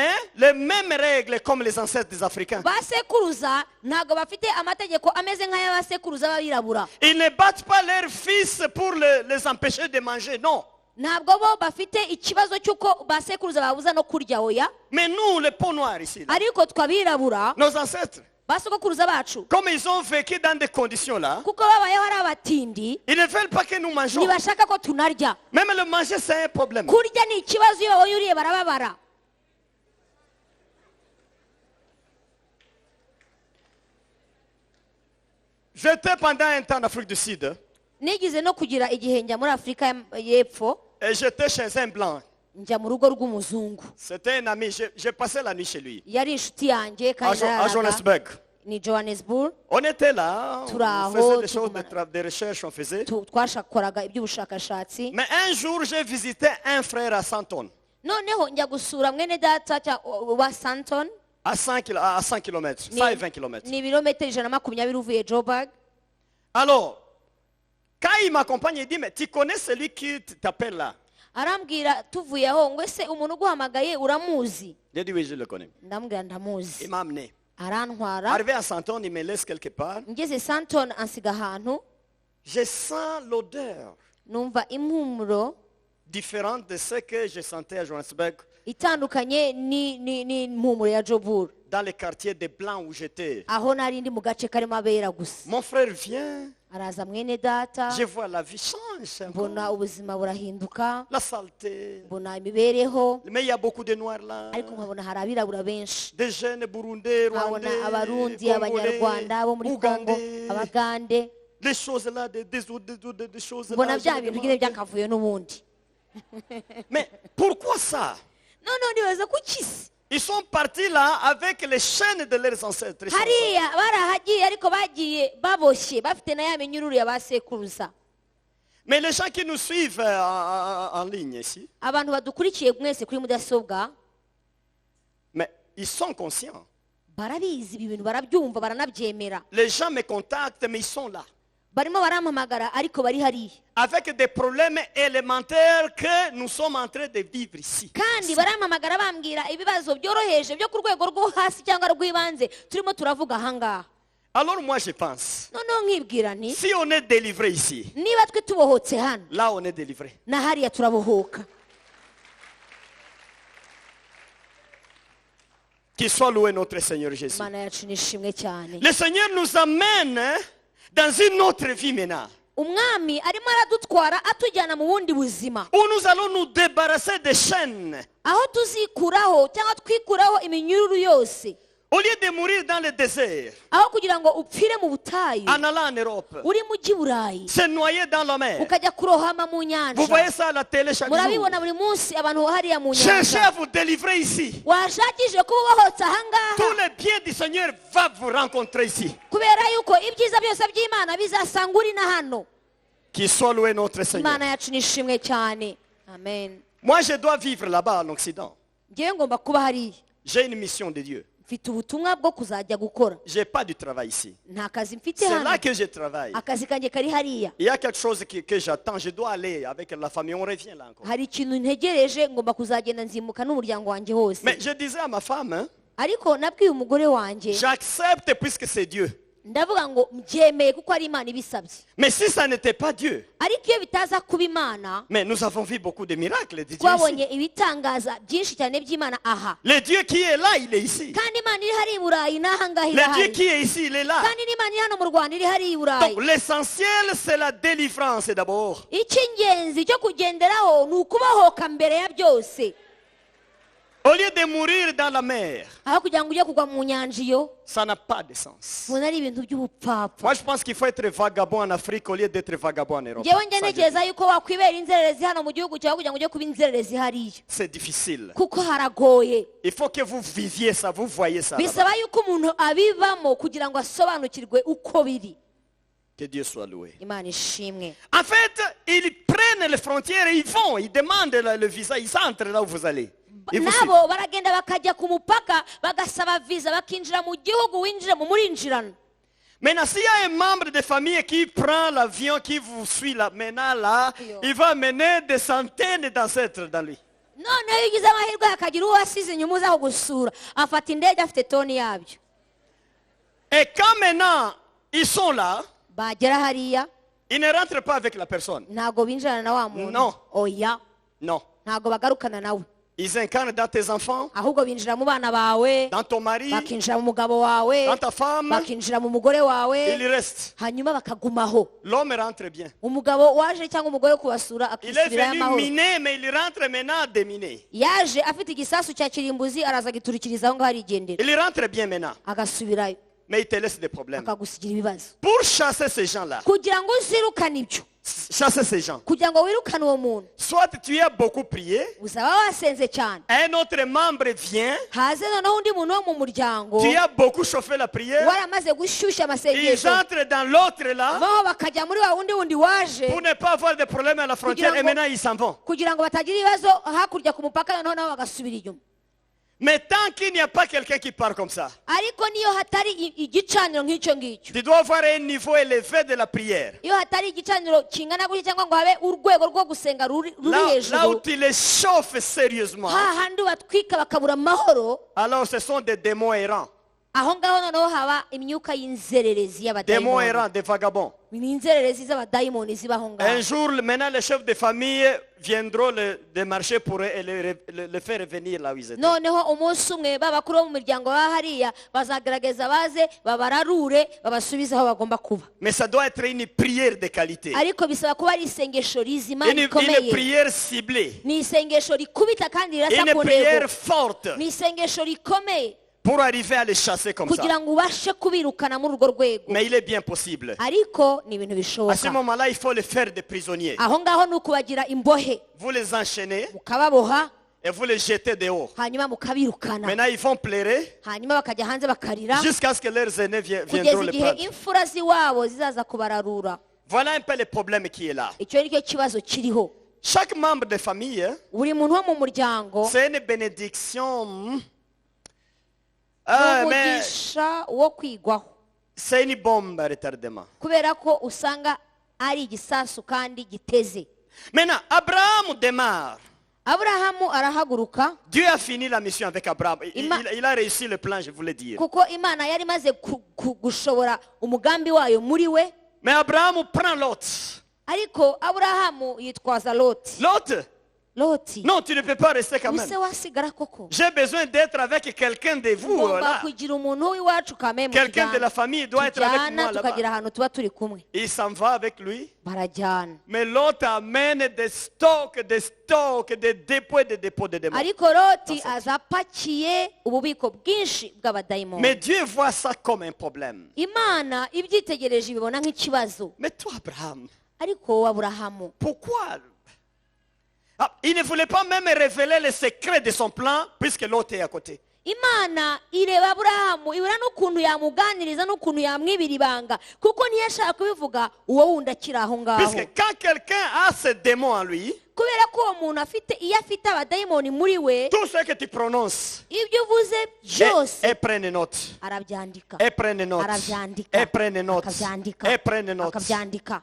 règles comme les ancêtres des Africains. basekuruza ntabwo bafite amategeko ameze nk'ay'abasekuruza b'abirabura Ils ne battent pas leurs fils pour les empêcher de manger, non. ntabwo bo bafite ikibazo cy'uko basekuruza babuza no kurya oya Mais nous, les peaux noires ici, là, ariko twabirabura nos ancêtres, basogokuruza bacu comme ils ont vécu dans des conditions là, kuko babayeho ari abatindi ils ne veulent pas que nous mangeons. ntibashaka ko tunarya Même le manger, c'est un problème. kurya ni ikibazo iyo babonye uriye barababara J'étais pendant un temps en Afrique du Sud nigeze no kugira igihe njya muri afurika y'epfo et j'étais chez un blanc. njya mu rugo rw'umuzungu C'était un ami, j'ai passé la nuit chez lui, yari inshuti yanjye à, kandi à nararaga Johannesburg. ni johannesburg On était là, on Turaho, faisait des choses, tugumana. des recherches, on faisait. twashakoraga iby'ubushakashatsi Mais un jour, j'ai visité un frère à Santon, noneho njya gusura mwene data wa santon à 100 km, 120 km. ni ibirometero 120 uvuye joburg Alors, quand il m'accompagne, il dit, mais tu connais celui qui t'appelle là? arambwira tuvuye aho ngo ese umuntu uguhamagaye uramuzi J'ai dit, oui, je le connais. ndamubwira ndamuzi Il m'a amené. arantwara Arrivé à Santon, il me laisse quelque part. ngeze santon ansiga ahantu Je sens l'odeur numva impumuro différente de ce que je sentais à Johannesburg, itandukanye n'impumuro ya jobur dans les quartiers des Blancs où j'étais. aho nari ndi mu gace karimo abera gusa Mon frère vient, araza mwene data je vois la vie change un peu. mbona ubuzima burahinduka La saleté. mbona imibereho Mais il y a beaucoup de Noirs là. ariko nkabona hari abirabura benshi Des jeunes Burundais, nkabona Rwandais, abarundi Congolais, abanyarwanda bo muri kongo Ougandais. abagande Des choses là, des choses mbona là. bya je me bintu demande. nyine byakavuye n'ubundi Mais pourquoi ça? noneho ndibaza kuki se Ils sont partis là avec les chaînes de leurs ancêtres. hariya barahagiye ariko bagiye baboshye bafite na ya minyururu ya ba sekuruza Mais les gens qui nous suivent en ligne ici, abantu badukurikiye mwese kuri mudasobwa mais ils sont conscients. barabizi ibi bintu barabyumva baranabyemera Les gens me contactent, mais ils sont là. barimo barampamagara ariko bari hariya Avec des problèmes élémentaires que nous sommes en train de vivre ici. kandi barampamagara bambwira ibibazo byoroheje byo ku rwego rwo hasi cyangwa rw'ibanze turimo turavuga ahangaha Alors moi je pense, noneho nkibwira nti si on est délivré ici, niba twe tubohotse hano là on est délivré. na hariya turabohoka Qu'il soit loué notre Seigneur Jésus. imana yacu nishimwe cyane Le Seigneur nous amène dans une autre vie maintenant, umwami arimo aradutwara atujyana mu bundi buzima où nous allons nous débarrasser des chaînes. aho tuzikuraho cyangwa twikuraho iminyururu yose Au lieu de mourir dans le désert, aho kugira ngo upfire mu butayu en allant en Europe, uri mu burayi se noyer dans la mer. ukajya kurohama mu Vous voyez nyanja ça à la télé chaque jour. murabibona buri munsi abantu hariya mu Cherchez nyanja à vous délivrer ici. washakishije kuba ubohotse Tous ahangaha les biens du Seigneur vont vous rencontrer ici. kubera yuko ibyiza byose by'imana bizasanga uri na hano Qu'il soit loué notre Seigneur. imana yacu nishimwe cyane amen Moi, je dois vivre là-bas en Occident. ngewe ngomba kuba hariya J'ai une mission de Dieu. mfite ubutumwa bwo kuzajya gukora Je n'ai pas du travail ici. nta kazi mfite C'est hano là que je travaille. akazi kanjye kari hariya Il y a quelque chose que j'attends. Je dois aller avec la famille. On revient là encore. hari ikintu ntegereje ngomba kuzagenda nzimuka n'umuryango wanjye wose Mais je disais à ma femme, hein, ariko nabwiye umugore wanjye j'accepte puisque c'est Dieu. ndavuga ngo mbyemeye kuko ari imana ibisabye Mais si ça n'était pas Dieu, ariko iyo bitaza kuba imana mais nous avons vu beaucoup de miracles de Dieu ici. twabonye ibitangaza byinshi cyane by'imana aha Le Dieu qui est là, il est ici. kandi imana iri hariya i burayi n'ahangaha Le Dieu irahari qui est ici, il est là. kandi n'imana iri hano mu rwanda iri hariya i burayi Donc l'essentiel, c'est la délivrance d'abord. icy'ingenzi cyo kugenderaho ni ukubohoka mbere ya byose Au lieu de mourir dans la mer, aho kugira ngo ujye kugwa mu nyanja iyo ça n'a pas de sens. ubona ari ibintu by'ubupfapfa. Moi, je pense qu'il faut être vagabond en Afrique au lieu d'être vagabond en Europe. njyewe njya ntekereza yuko wakwibera inzererezi hano mu gihugu cyawe kugira ngo ujye kuba inzererezi hariya, C'est difficile. kuko haragoye. Il faut que vous viviez ça, vous voyez ça. là-bas. bisaba yuko umuntu abibamo kugira ngo asobanukirwe uko biri. Que Dieu soit loué. Imana ishimwe. En fait, ils prennent les frontières et ils vont, ils demandent le visa, ils entrent là où vous allez. Ils vous suivent. nabo baragenda bakajya ku mupaka bagasaba visa bakinjira mu gihugu winjiramo murinjirana. Maintenant, s'il y a un membre de famille qui prend l'avion, qui vous suit là, maintenant là, il va mener des centaines d'ancêtres dans lui. noneho iyo ugize amahirwe hakagira uwo wasize inyuma uza kugusura afata indege afite toni yabyo. Et quand maintenant ils sont là, bagera hariya ils ne rentrent pas avec la personne. ntago binjirana na wa muntu. No. oya Non. ntago bagarukana nawe, Ils incarnent dans tes enfants, ahubwo binjira mu bana bawe, dans ton mari, bakinjira mu mugabo wawe, dans ta femme. bakinjira mu mugore wawe, Ils restent. hanyuma bakagumaho. L'homme rentre bien. umugabo waje cyangwa umugore kubasura Il est akisubirayo venu amahoro. miner, mais il rentre maintenant déminé. yaje afite igisasu cya kirimbuzi araza agiturikiriza aho ngaho arigendera Il rentre bien maintenant, agasubirayo mais il te laisse des problèmes. akagusigira ibibazo. Pour chasser ces gens-là, kugira ngo uzirukane ibyo, chasser ces gens, kugira ngo wirukane uwo muntu soit tu as beaucoup prié, usaba wasenze cyane, un autre membre vient, haze noneho undi muntu wo mu muryango tu as beaucoup chauffé la prière, waramaze gushyushya ils amasengesho entrent dans l'autre là, baho bakajya muri wa wundi waje pour ne pas avoir de problème à la frontière, et maintenant ils s'en vont. kugira ngo batagira ibibazo hakurya ku mupaka noneho nabo bagasubira inyuma. Mais tant qu'il n'y a pas quelqu'un qui part comme ça, ariko niyo hatari igicaniro nk'icyo ngicyo, tu dois avoir un niveau élevé de la prière. iyo hatari igicaniro kingana gutya cyangwa ngo habe urwego rwo gusenga ruri Là où hejuru, tu les chauffes sérieusement, hahandi batwika bakabura amahoro, alors ce sont des démons errants. aho ngaho noneho haba imyuka y'inzererezi Démons y'abadayimoni. errants, des vagabonds. ni inzererezi z'abadayimoni zibaho Un ngaho. jour, maintenant, les chefs de famille viendront démarcher pour eux et le faire revenir là où ils étaient. noneho umunsi umwe babakuru bo mu miryango baba hariya bazagerageza baze babararure babasubize aho bagomba kuba. Mais ça doit être une prière de qualité. ariko bisaba kuba ari isengesho rizima Une rikomeye, prière ciblée. ni isengesho rikubita kandi rirasa Une ku prière ntego, forte ni isengesho rikomeye pour arriver à les chasser comme ça. kugira ngo ubashe kubirukana muri urwo rwego. Mais il est bien possible. ariko ni ibintu À ce bishoboka. moment-là, il faut les faire des prisonniers. aho ngaho ni ukubagira imbohe, Vous les enchaînez mukababoha et vous les jetez dehors. hanyuma mukabirukana, Maintenant, ils vont pleurer hanyuma bakajya hanze bakarira jusqu'à ce que leurs aînés viendront kugeza les igihe prendre. imfura z'iwabo zizaza kubararura. Voilà un peu le problème qui est là. icyo ni cyo kibazo kiriho. Chaque membre de famille, hein, buri muntu wo mu muryango c'est une bénédiction. ni Mais umugisha wo kwigwaho, c'est une bombe à retardement. kubera ko usanga ari igisasu kandi giteze. Maintenant, Abraham démarre. aburahamu arahaguruka Dieu a fini la mission avec Abraham. Ima- Il a réussi le plan, je voulais dire. kuko imana yari imaze gushobora umugambi wayo muri we. Mais Abraham prend Lot. ariko aburahamu yitwaza loti. Lot, non, tu ne peux pas rester quand même. use wasigara koko. J'ai besoin d'être avec quelqu'un de vous. ngomba Là. kugira umuntu w'iwacu kameme Quelqu'un de la famille doit être avec moi tukagira là-bas. ahantu tuba turi kumwe. Il s'en va avec lui. barajyana, Mais l'autre amène des stocks, des dépôts et des dépôts de démons. ariko loti aza apakiye ububiko bwinshi bw'abadayimoni. Mais Dieu voit ça comme un problème. imana ibyitegereje ibibona nk'ikibazo. Mais toi, Abraham, ariko wowe aburahamu, pourquoi il ne voulait pas même révéler les secrets de son plan puisque l'autre est à côté. imana ireba aburahamu ibura n'ukuntu yamuganiriza n'ukuntu yamwibira ibanga, kuko ntiyashaka kubivuga uwo wundi akiri aho ngaho. Puisque quand quelqu'un a ce démon en lui, kubera ko uwo muntu iyo afite abadayimoni muri we, tout ce que tu prononces, ibyo uvuze byose et prenne note. arabyandika, Et prenne note. arabyandika, Et prenne note. akabyandika, Et prenne note. akabyandika.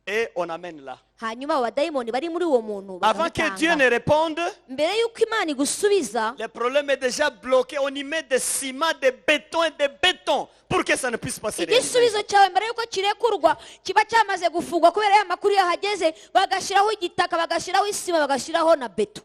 Et on amène là. hanyuma abo badayimoni bari muri uwo muntu Avant que Dieu bakamutanga. ne réponde, mbere y'uko imana igusubiza, le problème est déjà bloqué. On y met des ciments, des bétons et des bétons pour que ça ne puisse pas se réaliser. igisubizo cyawe mbere y'uko kirekurwa kiba cyamaze gufungwa kubera ya makuru yahageze, bagashyiraho igitaka, bagashyiraho isima, bagashyiraho na beto.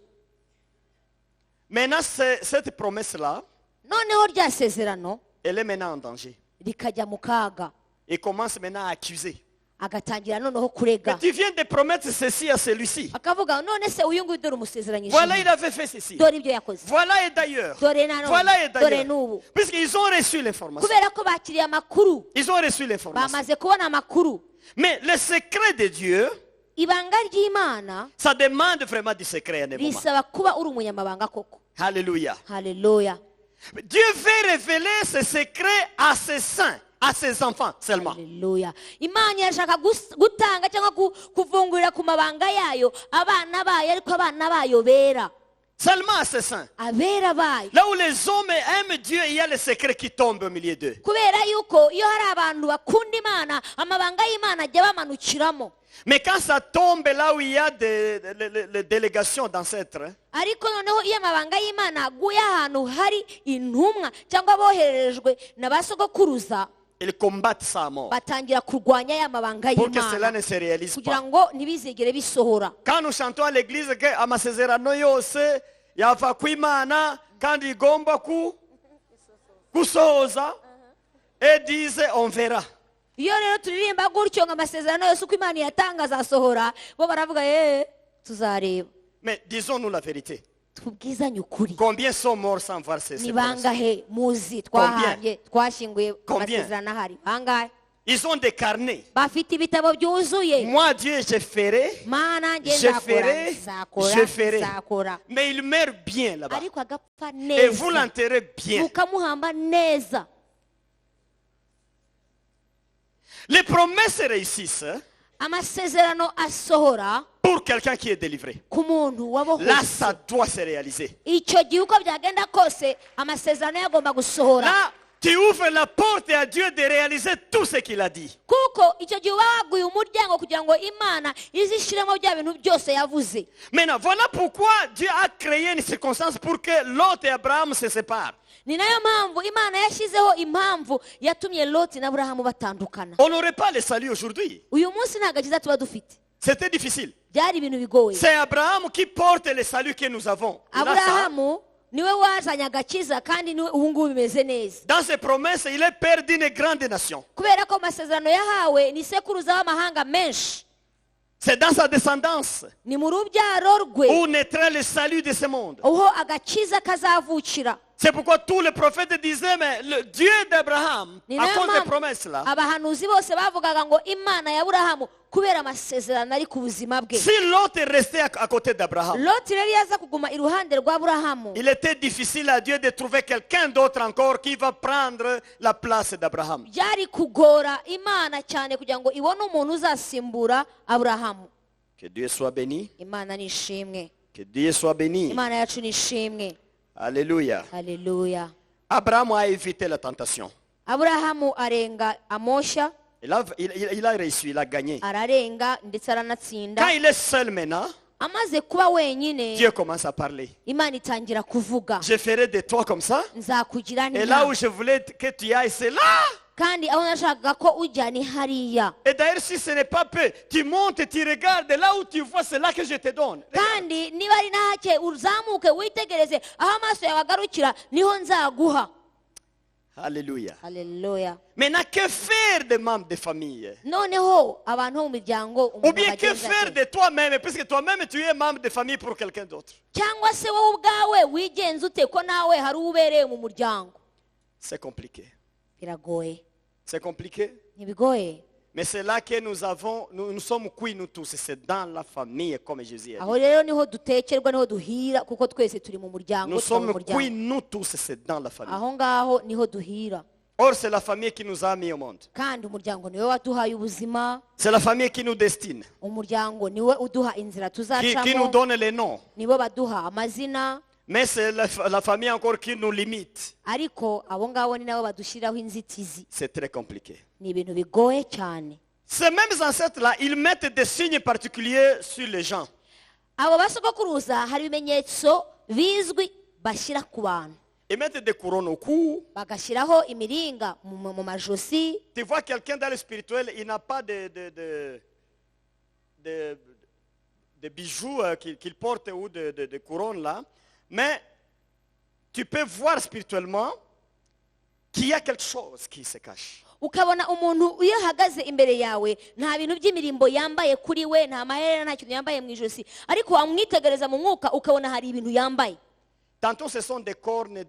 Maintenant, cette promesse-là, noneho rya sezerano elle est maintenant en danger. rikajya mu kaga. Il commence maintenant à accuser. agatangira noneho Mais kurega tu viens de promettre ceci à celui-ci. akavuga none se uyu nguyu dore umusezeranyije Voilà, ibi. il avait fait ceci. dore ibyo yakoze Voilà et d'ailleurs. dore na none Voilà et dore d'ailleurs. n'ubu Puisqu'ils ont reçu l'information. kubera ko bakiriye amakuru Ils ont reçu l'information. bamaze kubona amakuru Mais le secret de Dieu, ibanga ry'imana ça demande vraiment du secret. à un moment. risaba kuba uri umunyamabanga koko Alléluia. haleluya Dieu veut révéler ce secret à ses saints, à ses enfants seulement. haleluya imana irashaka gutanga cyangwa kuvungurira ku mabanga yayo abana bayo ariko abana bayo bera Seulement à ses saints. abera bayo Là où les hommes aiment Dieu, il y a le secret qui tombe au milieu d'eux. kubera yuko iyo hari abantu bakunda imana amabanga y'imana ajya bamanukiramo Mais quand ça tombe là où il y a des délégations d'ancêtres, ariko noneho iyo amabanga y'imana aguye ahantu hari intumwa cyangwa bohererejwe na ba sogokuruza ils combattent ça à mort. batangira kurwanya ya mabanga Pour que cela y'imana ne se réalise kugira pas. ngo ntibizigere bisohora Quand nous chantons à l'église que amasezerano yose yava ku Imana kandi igomba gusohoza, et disent on verra. iyo rero turirimba gutyo ngo amasezerano yose uko imana iyatanga azasohora bo baravuga tuzareba Mais disons-nous la vérité. tubwizanye ukuri Combien sont morts sans voir ces ni promesses? bangahe muzi twahambye twashyinguye Combien? amasezerano ahari bangahe Ils ont des carnets. bafite ibitabo byuzuye Moi, Dieu, je ferai, mana njye je nzakora ferai, nzakora je ferai. nzakora Mais il meurt bien là-bas. ariko agapfa Et vous neza l'enterrez bien. mukamuhamba neza Les promesses réussissent amasezerano asohora pour quelqu'un qui est délivré. ku muntu Là, wabohose ça doit se réaliser. icyo gihe uko byagenda kose amasezerano ye agomba gusohora Là, tu ouvres la porte à Dieu de réaliser tout ce qu'il a dit. kuko icyo gihe waguye umuryango kugira ngo imana izishyiremo bya bintu byose yavuze Maintenant, voilà pourquoi Dieu a créé une circonstance pour que Lot et Abraham se séparent. ni nayo mpamvu imana yashyizeho impamvu yatumye loti na burahamu batandukana On n'aurait pas le salut aujourd'hui. uyu munsi nta gakiza tuba dufite C'était difficile. byari ibintu bigoye C'est Abraham qui porte le salut que nous avons. Il a ça. aburahamu niwe wazanye agakiza kandi niwe ubu ngubu bimeze neza Dans ses promesses, il est père d'une grande nation. kubera ko amasezerano yahawe ni sekuruza w'amahanga menshi C'est dans sa descendance ni mu rubyaro rwe où naîtra le salut de ce monde. aho agakiza kazavukira C'est pourquoi tous les prophètes disaient, mais le Dieu d'Abraham, ni à nayo cause des mpamvu promesses là, abahanuzi bose bavugaga ngo imana ya burahamu kubera amasezerano ari ku buzima bwe si l'autre est resté à côté d'Abraham, loti rero yaza kuguma iruhande rwa burahamu il était difficile à Dieu de trouver quelqu'un d'autre encore qui va prendre la place d'Abraham. byari kugora imana cyane kugira ngo ibone umuntu uzasimbura aburahamu Que Dieu soit béni. imana ni ishimwe Que Dieu soit béni. imana yacu ni ishimwe Alléluia. haleluya Abraham a évité la tentation. aburahamu arenga amoshya Il a réussi, il a gagné. ararenga ndetse aranatsinda Quand il est seul maintenant, amaze kuba wenyine Dieu commence à parler. imana itangira kuvuga Je ferai de toi comme ça. nzakugira Et là où nta je voulais que tu ailles, c'est là. kandi aho nashakaga ko ujya ni hariya Et d'ailleurs, si ce n'est pas peu, tu montes et tu regardes. Là où tu vois, c'est là que je te donne. kandi niba ari na hake uzamuke witegereze aho amaso yawe agarukira niho nzaguha Alléluia. haleluya Maintenant, que faire des membres de famille? noneho abantu bo mu miryango Ou umuntu bien que agenza faire ate? de toi-même, puisque toi-même tu es membre de famille pour quelqu'un d'autre. cyangwa se wowe ubwawe wigenza ute ko nawe hari uwo ubereye mu muryango C'est compliqué. biragoye C'est compliqué. ntibigoye Mais c'est là que nous sommes cuits, nous tous. C'est dans la famille, comme Jésus a aho dit. rero niho dutekerwa niho duhira kuko twese turi mu muryango Nous tuba mu sommes cuits, muryango nous tous. C'est dans la famille. aho ngaho niho duhira Or, c'est la famille qui nous a mis au monde. kandi umuryango niwe waduhaye ubuzima C'est la famille qui nous destine, umuryango niwe uduha inzira qui nous tuzacamo donne les noms. nibo baduha amazina Mais c'est la famille encore qui nous limite. ariko abo ngabo ni nabo badushyiraho inzitizi C'est très compliqué. ni ibintu bigoye cyane Ces mêmes ancêtres-là, ils mettent des signes particuliers sur les gens. abo basogokuruza hari ibimenyetso bizwi bashyira ku bantu Ils mettent des couronnes au cou. bagashyiraho imiringa mu majosi Tu vois quelqu'un dans le spirituel, il n'a pas de bijoux qu'il porte ou de couronnes là. Mais tu peux voir spirituellement qu'il y a quelque chose qui se cache. ukabona umuntu iyo ahagaze imbere yawe nta bintu by'imirimbo yambaye kuri we, nta maherena, nta kintu yambaye mu ijosi, ariko wamwitegereza mu mwuka ukabona hari ibintu yambaye. Tantôt ce sont des cornes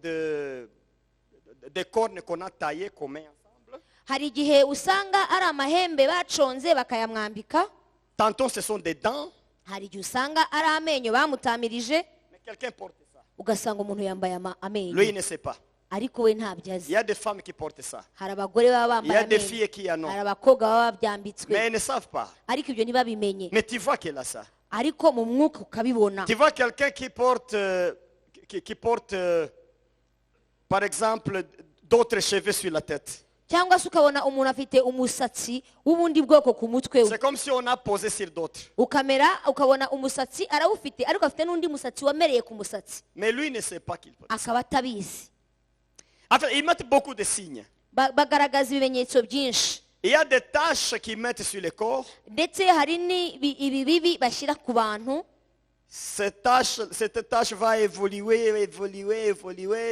qu'on a taillées qu'on met ensemble. Hari igihe usanga ari amahembe baconze bakayamwambika. Tantôt ce sont des dents. Hari igihe usanga ari amenyo bamutamirije. Mais quelqu'un porte ça. Ugasanga umuntu yambaye amenyo. Lui il ne sait pas. Ariko we ntabyo azi. Il y a des femmes qui portent ça. Hari abagore baba Il y bambaye a des amenyo. filles qui en ont. Hari abakobwa baba babyambitswe. Mais elles ne savent pas. Ariko ibyo ntibabimenye. Mais tu vois qu'elle a ça. Ariko mu mwuka ukabibona. Tu vois quelqu'un qui porte, par exemple, d'autres cheveux sur la tête. Cyangwa se ukabona umuntu afite umusatsi w'ubundi bwoko ku mutwe we. C'est comme si on a posé sur d'autres. ukabona umusatsi arawufite ariko afite n'undi musatsi wamereye ku musatsi. Mais lui ne sait pas qu'il porte. Akaba atabizi. Enfin, ils mettent beaucoup de signes. Bagaragaza ibimenyetso byinshi. Il y a des taches qu'ils mettent sur le corps. Ndetse hari ibibibi bashyira ku bantu. Cette tache va évoluer.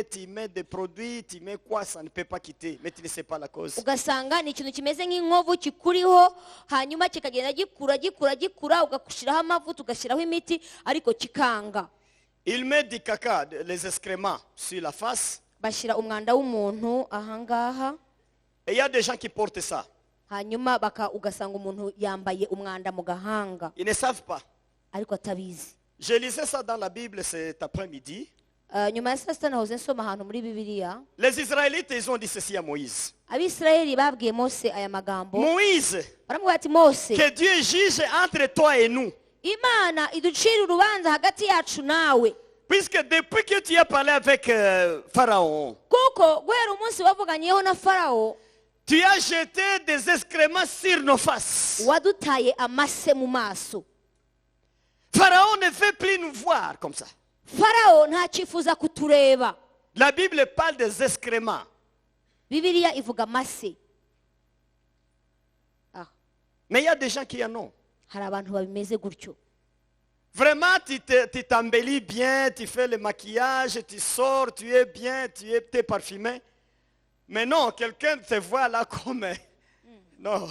Tu mets des produits, tu mets quoi, ça ne peut pas quitter. Mais tu ne sais pas la cause. Ugasanga ni ikintu kimeze nk'inkovu kikuriho, hanyuma kikagenda gikura, ugashyiraho amavuta, ugashyiraho imiti, ariko kikanga. Il met du caca, les excréments sur la face. Bashyira umwanda w'umuntu ahangaha. Et il y a des gens qui portent ça. Hanyuma ugasanga umuntu yambaye umwanda mu gahanga. Ils ne savent pas. Ariko atabizi. Je lisais ça dans la Bible cet après-midi. Nyuma ya saa sita nahoze nsoma ahantu muri Bibiliya. Les Israélites, ils ont dit ceci à Moïse. Abisirayeli babwiye Mose aya magambo. Moïse, baramubwira ati Mose, que Dieu juge entre toi et nous. Imana iducira urubanza hagati yacu nawe. Puisque depuis que tu as parlé avec Pharaon, kuko guhera umunsi wavuganyeho na Farawo, tu as jeté des excréments sur nos faces. wadutaye amase mu maso. Pharaon ne veut plus nous voir comme ça. Farawo ntakifuza kutureba. La Bible parle des excréments. Bibiliya ivuga amase. Mais il y a des gens qui en ont. Hari abantu babimeze gutyo. Vraiment, tu t'embellis bien, tu fais le maquillage, tu sors, tu es bien, t'es parfumé. Mais non, quelqu'un te voit là comme... Non.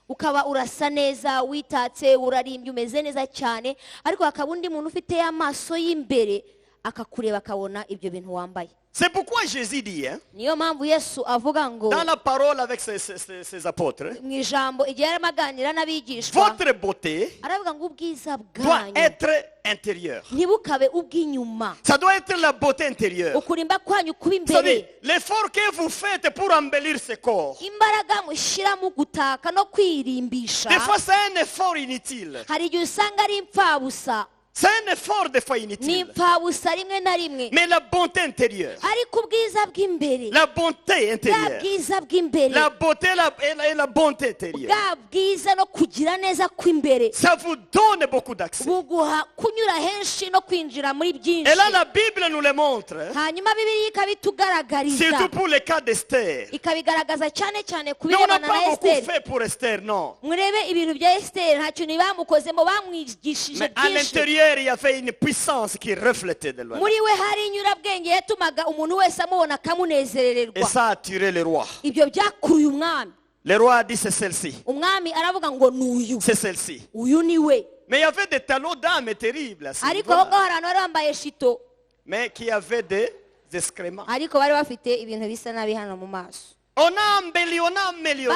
Ukaba urasa neza, witatse, urarimbye, umeze neza cyane, ariko hakaba undi muntu ufite amaso y'imbere akakureba akabona ibyo bintu wambaye. C'est pourquoi Jésus dit, Niyo mpamvu Yesu avuga ngo, dans la parole avec ses apôtres, mu ijambo igihe yarimo aganira n'abigishwa, votre beauté aravuga ngo ubwiza doit bwanyu être intérieure. ntibukabe ubw'inyuma. Ça doit être la beauté intérieure. Ukurimba kwanyu kuba C'est-à-dire, imbere. l'effort que vous faites pour embellir ce corps, Imbaraga mushyira mu gutaka no kwirimbisha, des fois c'est un effort inutile. hari igihe usanga ari impfabusa. C'est un effort des fois Ni inutile. impfabusa rimwe na rimwe. Mais la bonté intérieure, Ariko ubwiza bw'imbere, la bonté bwa intérieure, bwiza bw'imbere, la beauté et la bonté intérieure, bwa bwiza no kugira neza kw'imbere, ça vous donne beaucoup d'accès. buguha kunyura henshi no kwinjira muri byinshi. Et là, la Bible nous le montre, Hanyuma Bibiliya ikabitugaragariza, surtout pour le cas d'Esther. ikabigaragaza cyane cyane ku Mais on n'a birebana pas na beaucoup Esiteri. fait pour Esther, non. Murebe ibintu bya Esiteri, nta kintu bamukozemo, bamwigishije Mais à byinshi. l'intérieur, il y avait une puissance qui reflétait de loin. Muri we hari inyurabwenge yatumaga umuntu wese amubona Et akamunezerererwa. ça a attiré le roi. Ibyo byakuruye umwami. Le roi a dit c'est celle-ci. Umwami aravuga ngo n'uyu, C'est celle-ci. uyu ni we. Mais il y avait des talons d'âme terribles à ce Ariko aho niveau-là. ngaho hari abantu bari bambaye shito, Mais qui avaient des excréments. ariko bari bafite ibintu bisa nabi hano mu maso. On a embelli, on a amélioré.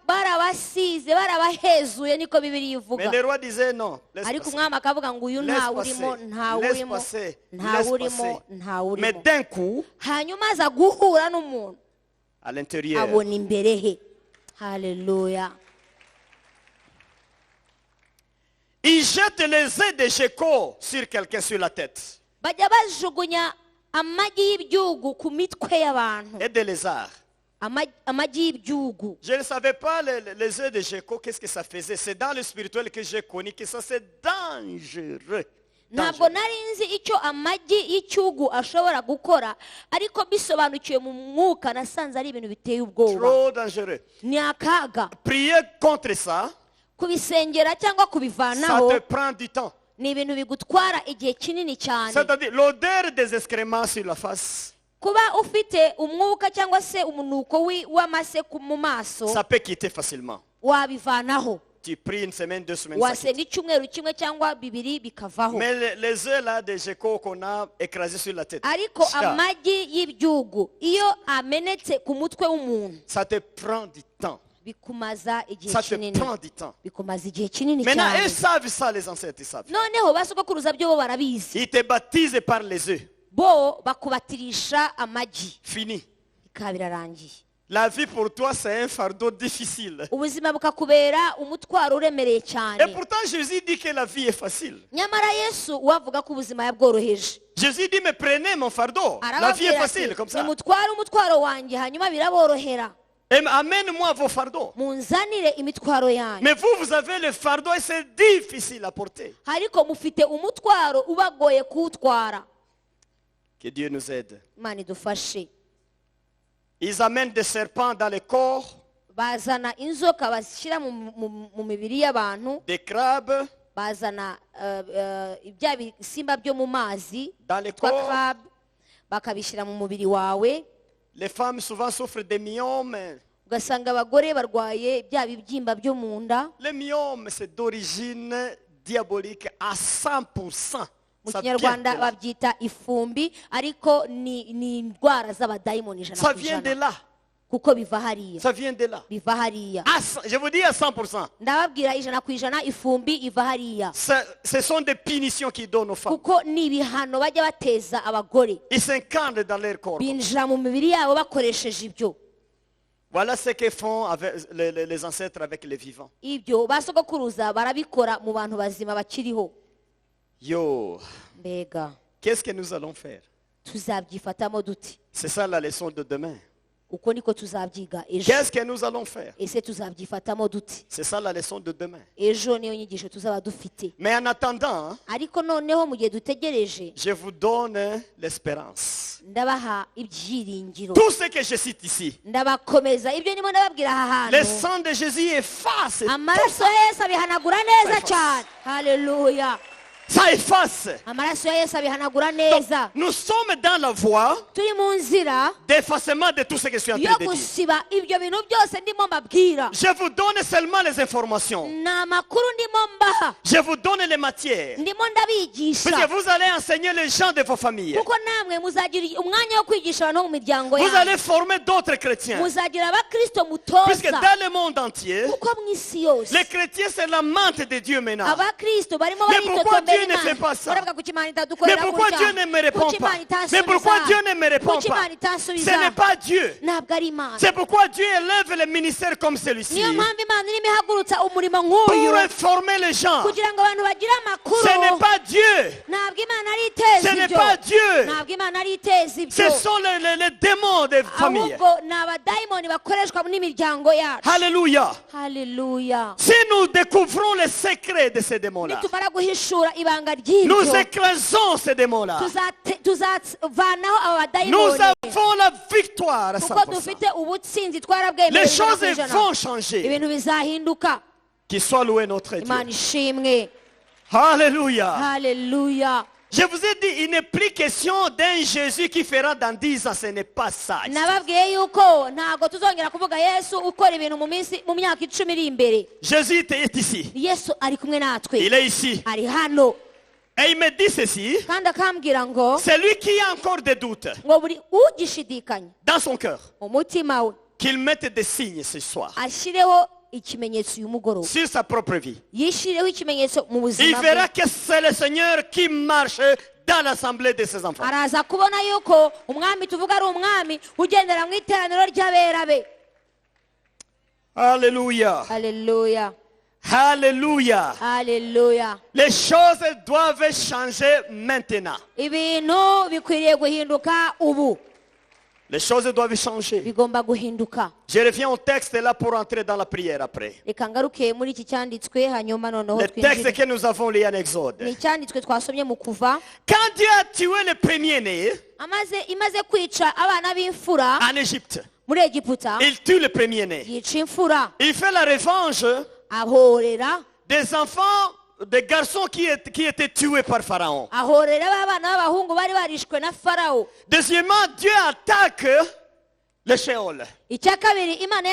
Barabasize, barabahezuye, niko Bibiliya Mais ivuga. le roi disait non. Laisse Ariko passer. umwami akavuga ngo uyu Laisse ntawe urimo, passer. ntawe Laisse urimo, passer. ntawe Laisse urimo, passer. ntawe Mais urimo. d'un coup, Hanyuma aza guhura n'umuntu, à l'intérieur, abona imbere he. Haleluya. il jette les œufs de Jéco sur quelqu'un sur la tête. Bajya bajugunya amagi y'ibyugu ku mitwe y'abantu. Et des lézards. Amagi y'ibyugu. Je ne savais pas les œufs de Jéco, qu'est-ce que ça faisait. C'est dans le spirituel que j'ai connu que ça c'est dangereux. Ntabwo nari nzi icyo amagi y'icyugu ashobora gukora, ariko bisobanukiwe mu mwuka nasanze ari ibintu biteye ubwoba. Trop dangereux. Ni akaga. Prier contre ça, Kubisengera cyangwa ça kubivanaho te prend du temps. ni ibintu bigutwara igihe kinini cyane. C'est-à-dire l'odeur des excréments sur la face. kuba ufite umwuka cyangwa se umunuko w'amase mu maso ça peut quitter facilement. wabivanaho. Tu pries une semaine, 2 semaines, ça wasenga quitte. icyumweru kimwe cyangwa bibiri bikavaho. Mais les œufs là de Géco qu'on a écrasés sur la tête, ariko amagi y'ibyugu iyo amenetse ku mutwe w'umuntu ça te prend du temps. bikumaza igihe Ça te kinini. prend du temps. bikumaza igihe kinini Maintenant, cyane. ils savent ça, les ancêtres, ils savent. noneho basogokuruza byo bo barabizi. Ils te baptisent par les œufs. bo bakubatirisha amagi Fini. bikaba birarangiye. La vie pour toi, c'est un fardeau difficile. ubuzima bukakubera umutwaro uremereye Et cyane. pourtant, Jésus dit que la vie est facile. nyamara yesu wavuga ko ubuzima yabworoheje. Jésus dit, mais prenez mon fardeau. La vie est arababwira facile, ati comme ça. nimutware umutwaro wanjye hanyuma biraborohera. Et amène-moi vos fardeaux. munzanire imitwaro yanyu. Mais vous avez le fardeau et c'est difficile à porter. ariko mufite umutwaro ubagoye kuwutwara. Que Dieu nous aide. imana idufashe. Ils amènent des serpents dans le corps, bazana inzoka bashyira mu mibiri y'abantu. des crabes bazana ibya bisimba byo mu mazi dans le twa corps. crab bakabishyira mu mubiri wawe. Les femmes souvent souffrent des myomes. ugasanga abagore barwaye bya bibyimba byo mu nda. Les myomes, c'est d'origine diabolique à 100%. mu Ça vient kinyarwanda de là. babyita ifumbi ariko ni indwara z'abadayimoni ijana Ça ku vient de ijana là. kuko biva hariya. Ça vient de là. biva hariya. Je vous dis à 100%. ndababwira ijana ku ijana ifumbi iva hariya. Ce sont des punitions qu'ils donnent aux femmes. kuko ni ibihano bajya bateza abagore. Ils s'incarnent dans leur corps. binjira mu mibiri yabo bakoresheje ibyo. Voilà ce que font avec les ancêtres avec les vivants. ibyo basogokuruza barabikora mu bantu bazima bakiriho. Yo, mbega qu'est-ce que nous allons faire? tuzabyifatamo duti? C'est ça la leçon de demain. uko niko tuzabyiga ejo. Qu'est-ce que nous allons faire? ese tuzabyifatamo duti? C'est ça la leçon de demain. ejo niyo nyigisho tuzaba dufite. Mais en attendant, hein, ariko noneho mu gihe dutegereje je vous donne l'espérance. ndabaha ibyiringiro. Tout ce que je cite ici, ndabakomeza ibyo ndimo ndababwira aha le hantu. sang de Jésus efface. amaraso ya yesu abihanagura neza cyane. haleluya. Ça efface. amaraso ya yesu abihanagura neza. Nous sommes dans la voie turi mu nzira d'effacement de tout ce que je suis en yo train de dire. gusiba ibyo bintu byose ndimo mbabwira. Je vous donne seulement les informations. ni amakuru ndimo mbaha. Je vous donne les matières. ndimo ndabigisha. Puisque vous allez enseigner les gens de vos familles. kuko namwe muzagira umwanya wo kwigisha abantu bo mu miryango Vous yanyu. allez former d'autres chrétiens. muzagira abakristo Puisque mutoza. dans le monde entier, kuko mu isi yose les chrétiens c'est la menthe de Dieu maintenant. abakristo barimo Mais pourquoi Dieu ne fait baritotombera pas ça? baravuga kuki Imana Mais itadukorera pourquoi gutya? Dieu ne me répond Kuki pas? Imana itasubiza? Mais pourquoi Dieu ne me répond Kuki pas? Imana itasubiza? Ce n'est pas Dieu. ntabwo ari Imana. C'est pourquoi Dieu élève les ministères comme celui-ci. niyo mpamvu Imana irimo ihagurutsa umurimo Pour nk'uyu informer les gens. kugira ngo abantu bagire amakuru. Ce n'est pas Dieu. ntabwo Imana ari iteza Ce n'est ibyo. pas Dieu. ntabwo Imana ari iteza ibyo. Ce sont les démons des familles. ahubwo ni abadayimoni bakoreshwa n'imiryango yacu. Alléluia. haleluya. Si nous découvrons les secrets de ces démons-là, nitumara guhishura ibanga ry'ibyo nous écrasons ces démons-là. tuzavanaho aba Nous badayimoni avons la victoire à kuko 100%. dufite ubutsinzi twarabwemerewe Les ijana choses ku ijana. vont changer. ibintu bizahinduka. Qu'il soit loué notre imana Dieu. ishimwe. Alléluia. haleluya. Je vous ai dit, il n'est plus question d'un Jésus qui fera dans 10 ans. Ce n'est pas ça. nababwiye yuko ntabwo tuzongera kuvuga yesu ukora ibintu mu myaka 10 iri imbere. Jésus est ici. yesu ari kumwe natwe. Il est ici. ari hano. Et il me dit ceci. kandi akambwira ngo Celui qui a encore des doutes ngo buri ugishidikanya dans son cœur, mu mutima we qu'il mette des signes ce soir ashyireho ikimenyetso uyu mugoroba. sur sa propre vie. yishyireho ikimenyetso mu Il buzima bwe. verra que c'est le Seigneur qui marche dans l'assemblée de ses enfants. araza kubona yuko umwami tuvuga ari umwami ugendera mu iteraniro ry'abera be. Alléluia. haleluya. Alléluia. haleluya. Les choses doivent changer maintenant. ibintu bikwiriye guhinduka ubu. Les choses doivent changer. bigomba guhinduka. Je reviens au texte là pour entrer dans la prière après. reka ngaruke muri iki cyanditswe hanyuma noneho Le texte twinjire. que nous avons lu en Exode. ni icyanditswe twasomye mu kuva. Quand Dieu a tué le premier-né imaze kwica abana b'imfura en Égypte, muri egiputa, il tue le premier-né. yica imfura. Il fait la revanche ahorera des enfants des garçons qui étaient tués par Pharaon. aho rero abana b'abahungu bari barishwe na farawo. Deuxièmement, Dieu attaque le Sheol. icya kabiri imana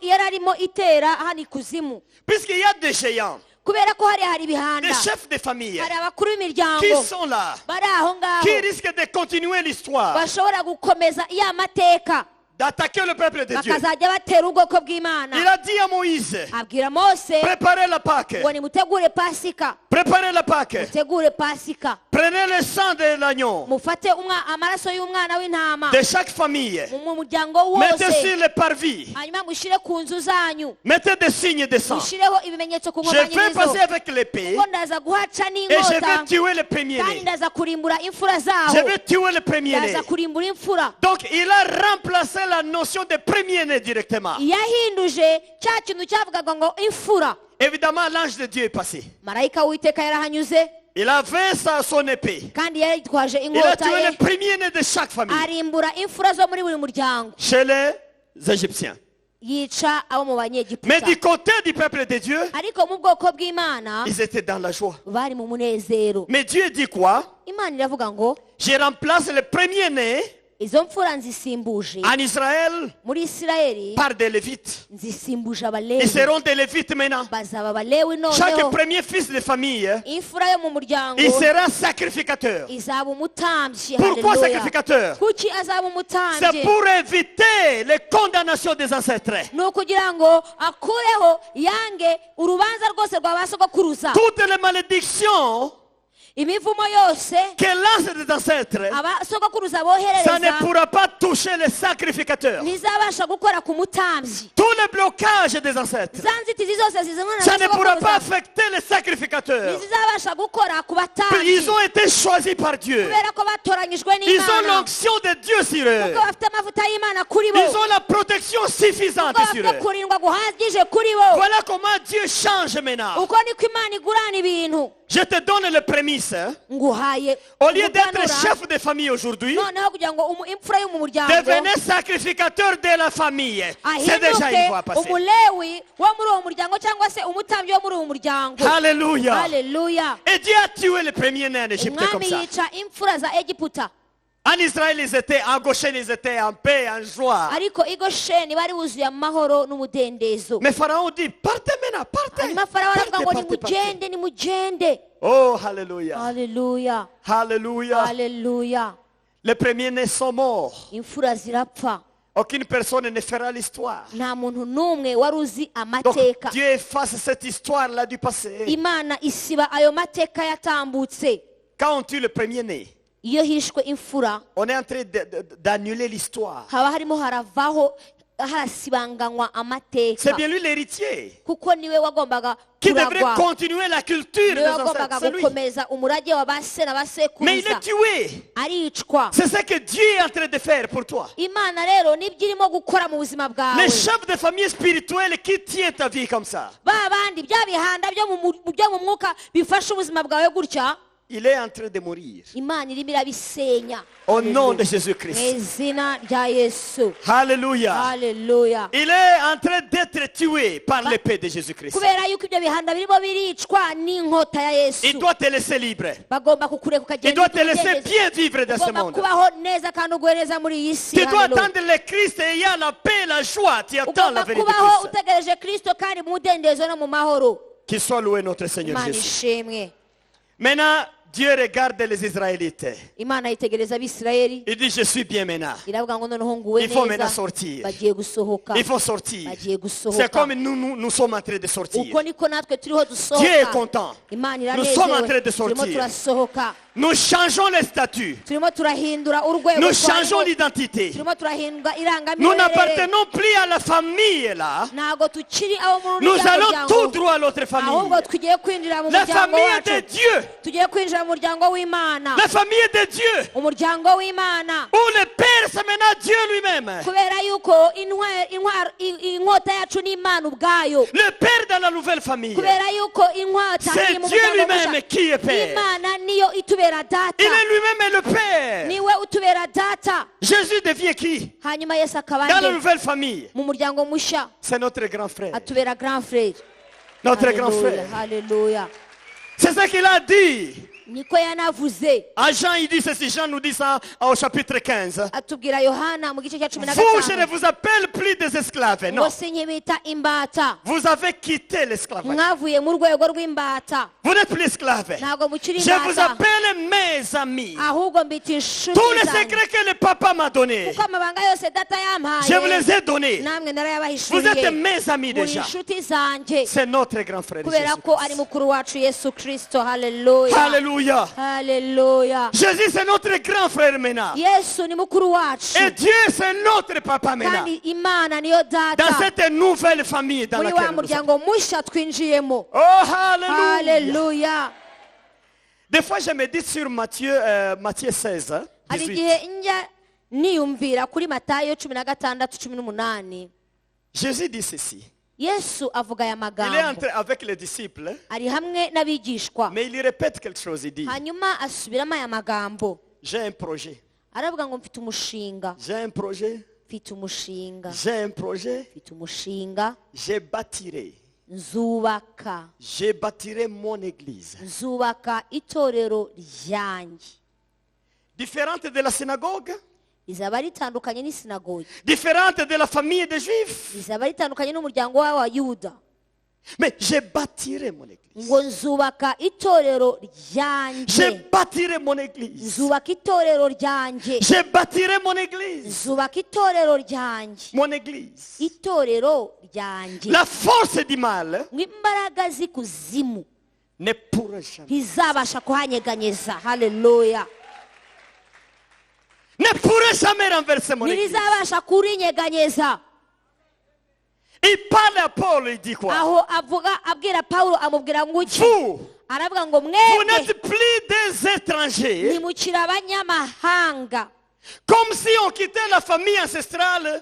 yari arimo itera hano ikuzimu, Puisqu'il y a des géants, kubera ko hari ibihanda, des chefs de famille hari abakuru qui b'imiryango sont là, bari aho qui ngaho risquent de continuer l'histoire, bashobora gukomeza ya mateka d'attaquer le peuple de Dieu. bakazajya batera ubwoko Il bw'imana. a dit à Moïse, abwira mose préparez la Pâque, ngo nimutegure pasika, préparez la Pâque, mutegure pasika, prenez le sang de l'agneau mufate amaraso y'umwana w'intama de chaque famille, mu muryango mettez wose, sur les parvis, hanyuma mushyire ku nzu zanyu, mettez des signes de sang. mushireho ibimenyetso ku Je vais nkomanyirizo, passer avec l'épée kuko ndaza guhaca et je vais n'inkota tuer le kandi premier-né. ndaza kurimbura imfura Je zaho, vais tuer le premier-né. ndaza kurimbura imfura. Donc il a remplacé la notion de premier-né directement. yahinduje cya kintu cyavugaga ngo imfura. Évidemment, l'ange de Dieu est passé. marayika w'uwiteka yarahanyuze Il avait son épée. kandi yari yitwaje Il a inkota tué ye, le premier-né de chaque famille. arimbura imfura zo muri buri muryango, Chez les Égyptiens. yica abo mu Mais banyegiputa. du côté du peuple de Dieu, ariko mu bwoko bw'imana ils étaient dans la joie. bari mu munezero. Mais Dieu dit quoi? imana iravuga ngo Je remplace le premier-né izo mfura nzisimbuje en Israël muri isirayeli, par des Lévites. nzisimbuje Ils abalewi, seront des Lévites maintenant. bazaba abalewi Chaque noneho. premier fils de famille, imfura yo mu muryango il sera sacrificateur. izaba umutambyi. Pourquoi Haleluya. sacrificateur? kuki azaba C'est umutambyi? pour éviter les condamnations des ancêtres. ni ukugira ngo akureho yange urubanza rwose rwa ba sogokuruza, Toutes les malédictions imivumo yose que lance des ancêtres, abasogokuruza ça ne boherereza pourra pas toucher les sacrificateurs. ntizabasha gukora ku mutambyi. Tous les blocages des ancêtres, za nzitizi zose zizanwa ça ne pourra pas n'abasogokuruza affecter les sacrificateurs. ntizizabasha gukora ku Ils batambyi, ont été choisis par Dieu. kubera ko batoranyijwe Ils ont n'imana, l'onction de Dieu sur eux. kuko bafite amavuta y'imana kuri bo, Ils ont la protection suffisante kuko sur bafite eux. kurindwa guhagije kuri bo. Voilà comment Dieu change maintenant. uko niko imana igurana ibintu. Je te donne les prémices. nguhaye Au lieu d'être umuganura, chef de famille aujourd'hui, noneho kugira ngo imfura yo mu muryango devenez sacrificateur de la famille. C'est déjà une fois ahinduke passé. umulewi wo muri uwo muryango cyangwa se umutambyi wo muri uwo muryango. Alléluia. haleluya. Et Dieu a tué le premier-né en Égypte comme umwami ça. yica imfura za egiputa, En Israël, ils étaient en Goshen, ils étaient en paix, en joie. ariko i gosheni bari buzuye amahoro n'umudendezo. Mais Pharaon dit, partez maintenant, partez. hanyuma farawo aravuga ngo Partez, partez, partez. nimugende. Oh, Alléluia. haleluya Alléluia. haleluya. Les premiers-nés sont morts. imfura zirapfa, Aucune personne ne fera l'histoire. nta muntu n'umwe wari uzi Donc amateka. Dieu efface cette histoire-là du passé. imana isiba ayo mateka yatambutse. Quand on tue le premier-né, iyo hishwe imfura on est en train d'annuler l'histoire. haba harimo haravaho harasibanganywa C'est amateka, bien lui l'héritier kuko niwe wagombaga qui devrait kuragwa, continuer la culture des niwe ancêtres. wagombaga C'est lui. gukomeza umurage wa ba se na ba Mais il sekuruza. est tué. aricwa. C'est ce que Dieu est en train de faire pour toi. imana rero nibyo irimo gukora mu buzima bwawe. Les chefs de famille spirituelle qui tiennent ta vie comme ça, ba bandi bya bihanda byo mu mwuka bifasha ubuzima bwawe gutya, il est en train de mourir. imana irimo irabisenya Au nom de mu Jésus-Christ. izina rya yesu. Alléluia. haleluya. Il est en train d'être tué par l'épée de Jésus-Christ. kubera yuko ibyo bihanda birimo biricwa n'inkota ya yesu, Il doit te laisser libre. bagomba kukureka Il ukagenda doit te laisser umudendezo. bien vivre dans ce ugomba monde. kubaho neza kandi uguwe neza muri iyi si. Tu dois Haleluya. attendre le Christ et il y a la paix, la joie. Tu attends la ugomba vérité de kubaho Christ. utegereje kristo kandi mu mudendezo no mu mahoro. Qu'il soit loué notre Seigneur imana Jésus. ishimwe. Maintenant, Dieu regarde les Israélites. imana yitegereza abisirayeli Il dit, je suis bien maintenant. iravuga ngo noneho nguwe Il faut maintenant neza, sortir. bagiye gusohoka. Il faut sortir. bagiye C'est gusohoka. comme nous sommes en train de sortir. uko niko natwe turiho Dieu est dusohoka. content. imana Nous sommes en train iranezerewe, de turimo sortir. turasohoka, Nous changeons les statuts. turimo turahindura urwego Nous twarimo, changeons l'identité. turimo turahindura Nous irangamimerere. n'appartenons plus à la famille là. ntabwo tukiri abo mu Nous rurya allons muryango, tout droit à l'autre famille. ahubwo tugiye kwinjira mu La muryango famille de wacu, Dieu. tugiye kwinjira mu muryango w'imana, La famille de Dieu. umuryango w'imana, Où le Père c'est maintenant Dieu lui-même. kubera yuko inkota yacu ni imana ubwayo, Le Père dans la nouvelle famille. kubera yuko inkota C'est iri mu Dieu muryango lui-même mushya. qui est Père. imana niyo itubera data, Il est lui-même le Père. niwe utubera data. Jésus devient qui? hanyuma yesu akaba Dans la nde nouvelle famille. mu muryango mushya, C'est notre grand frère. atubera grand frere. Notre grand frère. haleluya. C'est ce qu'il a dit. niko yanavuze. Jean, il dit ceci, Jean nous dit ça au chapitre 15. Atubwira Yohana mu gice cya 15. Vous, je ne vous appelle plus des esclaves, non. ngo sinyibita imbata. Vous avez quitté l'esclavage. mwavuye mu rwego rw'imbata. Vous n'êtes plus esclaves. ntabwo mukiri Je vous imbata. appelle mes amis. ahubwo mbita inshuti Tous les zanjye. secrets que le papa m'a donnés, kuko amabanga yose data je vous yampaye les ai donnés. namwe Vous êtes narayabahishuriye. mes amis muri déjà. inshuti zanjye C'est notre grand frère kubera Jésus. ko ari mukuru wacu Yesu Kristo. Haleluya, Alléluia. haleluya. Jésus, c'est notre grand frère maintenant. Yesu ni mukuru wacu Et Dieu, c'est notre papa maintenant. kandi Imana niyo Dans data cette nouvelle famille dans muri wa laquelle nous sommes. muryango mushya twinjiyemo. Oh, Alléluia. Haleluya. Des fois, je me dis sur Matthieu 16, hein, hari 18. igihe njya niyumvira kuri Matayo 16:18. Jésus dit ceci. Yesu avuga aya Il est magambo entré avec les disciples, hein, ari hamwe n'abigishwa, mais il répète quelque chose. Il dit, hanyuma asubiramo aya magambo. j'ai un projet. aravuga ngo mfite umushinga, J'ai un projet. mfite umushinga, J'ai un projet. mfite umushinga. Je bâtirai. Je bâtirai mon église. nzubaka itorero ryanjye. Différente de la synagogue. rizaba ritandukanye n'isinagogi, Différente de la famille des Juifs. rizaba ritandukanye n'umuryango w'Abayuda. Mais je bâtirai mon église. ngo nzubaka itorero Je ryanjye. bâtirai mon église. nzubaka itorero ryanjye. Je bâtirai mon église. nzubaka itorero ryanjye. Mon église. itorero ryanjye. La force du mal ngo imbaraga z'ikuzimu ne pourra jamais. ntizabasha kuhanyeganyeza. Haleluya. Ne pourra jamais renverser mon église. ntirizabasha kurinyeganyeza. Il parle à Paul, il dit quoi? aho avuga abwira Pawulo, amubwira ngo iki? Vous, aravuga ngo vous mwebwe n'êtes plus des étrangers, nimukira abanyamahanga. comme si on quittait la famille ancestrale.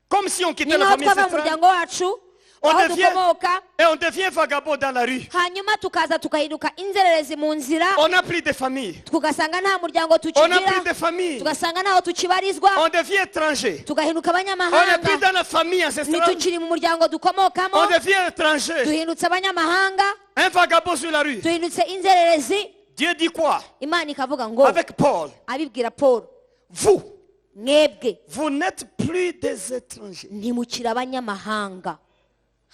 Comme si on ni quittait la naho famille twava mu ancestrale. muryango wacu On aho devient, dukomoka, et on devient vagabond dans la rue. hanyuma tukaza tugahinduka inzererezi mu nzira, On n'a plus de famille. tugasanga nta muryango On n'a plus tukigira, de famille. tugasanga ntaho tukibarizwa, On devient étranger. tugahinduka On n'est plus abanyamahanga. dans la famille ancestrale. ntitukiri mu muryango dukomokamo, On devient étranger. duhindutse abanyamahanga, Un vagabond sur la rue. duhindutse inzererezi. Dieu dit quoi? Imana ikavuga ngo, Avec Paul, abibwira Paul, vous, mwebwe vous n'êtes plus des étrangers. ntimukiri abanyamahanga.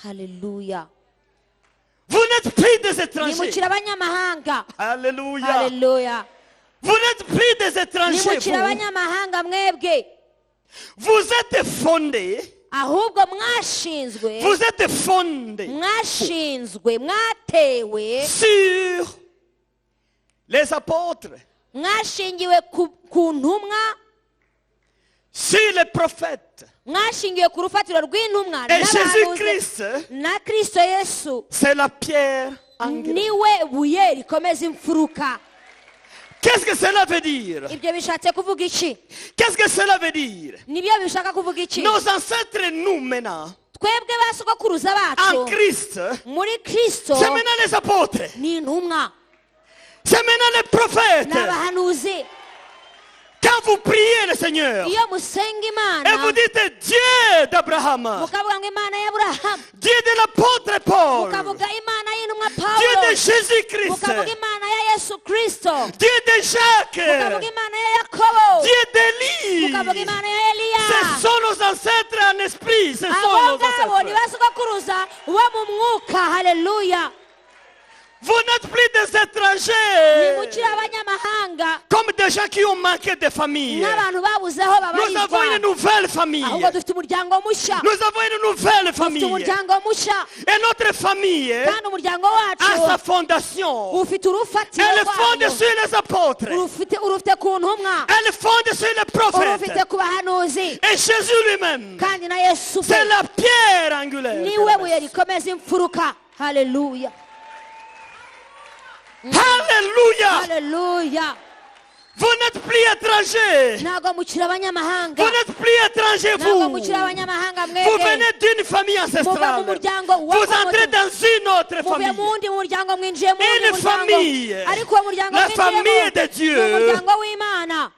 Haleluya. Vous n'êtes plus des étrangers. ntimukiri abanyamahanga. Alléluia. Haleluya. Vous n'êtes plus des étrangers. ntimukiri abanyamahanga mwebwe, Vous êtes fondés. ahubwo mwashinzwe, Vous êtes fondés mwatewe, sur les apôtres, mwashingiwe ku ntumwa, sur les prophètes. mwashingiwe ku rufatiro rw'intumwa Et n'abahanuzi. Jésus-Christ, na Kristo Yesu c'est la pierre angulaire. niwe buye rikomeza imfuruka. Qu'est-ce que cela veut dire? ibyo bishatse kuvuga iki? Qu'est-ce que cela veut dire? nibyo bishaka kuvuga iki? Nos ancêtres, nous maintenant, twebwe basogokuruza en bacu Christ, muri Kristo c'est maintenant les apôtres, ni intumwa c'est maintenant les prophètes. n'abahanuzi. Quand vous priez le Seigneur iyo musenga et vous Imana dites Dieu d'Abraham, mukavuga ngo Imana y'Aburahamu, Dieu de l'apôtre Paul, mukavuga Imana y'intumwa Dieu Pawulo, de Jésus-Christ, mukavuga Imana ya Yesu Kristo, Dieu de Jacques, mukavuga Imana ya Yakobo, Dieu d'Élie. mukavuga Imana ya Eliya. Ce sont nos ancêtres en esprit. Ce sont abo nos ngabo ni ancêtres. basogokuruza bo mu mwuka. Haleluya. Vous n'êtes plus des étrangers nimukiri abanyamahanga, comme des gens qui ont manqué de famille. nk'abantu babuze aho Nous avons babarizwa, une nouvelle famille. ahubwo dufite umuryango mushya, Nous avons une nouvelle dufite famille. umuryango mushya, Et notre famille kandi umuryango a sa wacu fondation. ufite urufatiro Elle fonde rwayo, sur les apôtres. urufite ku ntumwa, Elle fonde sur les prophètes. urufite ku bahanuzi, Et Jésus lui-même, kandi na Yesu c'est ubwe la pierre angulaire. niwe buye rikomeza imfuruka. Haleluya. Alléluia. Haleluya. Vous n'êtes plus étrangers. ntabwo mukiri abanyamahanga, Vous n'êtes plus étrangers, ntabwo vous. mukiri abanyamahanga Vous mwebwe, venez d'une famille muva ancestrale. mu muryango Vous entrez dans une autre muvuye famille. mu wundi muryango, mwinjiye mu wundi Une muryango, famille. ariko uwo muryango La famille de mwinjiyemo Dieu. ni umuryango w'Imana.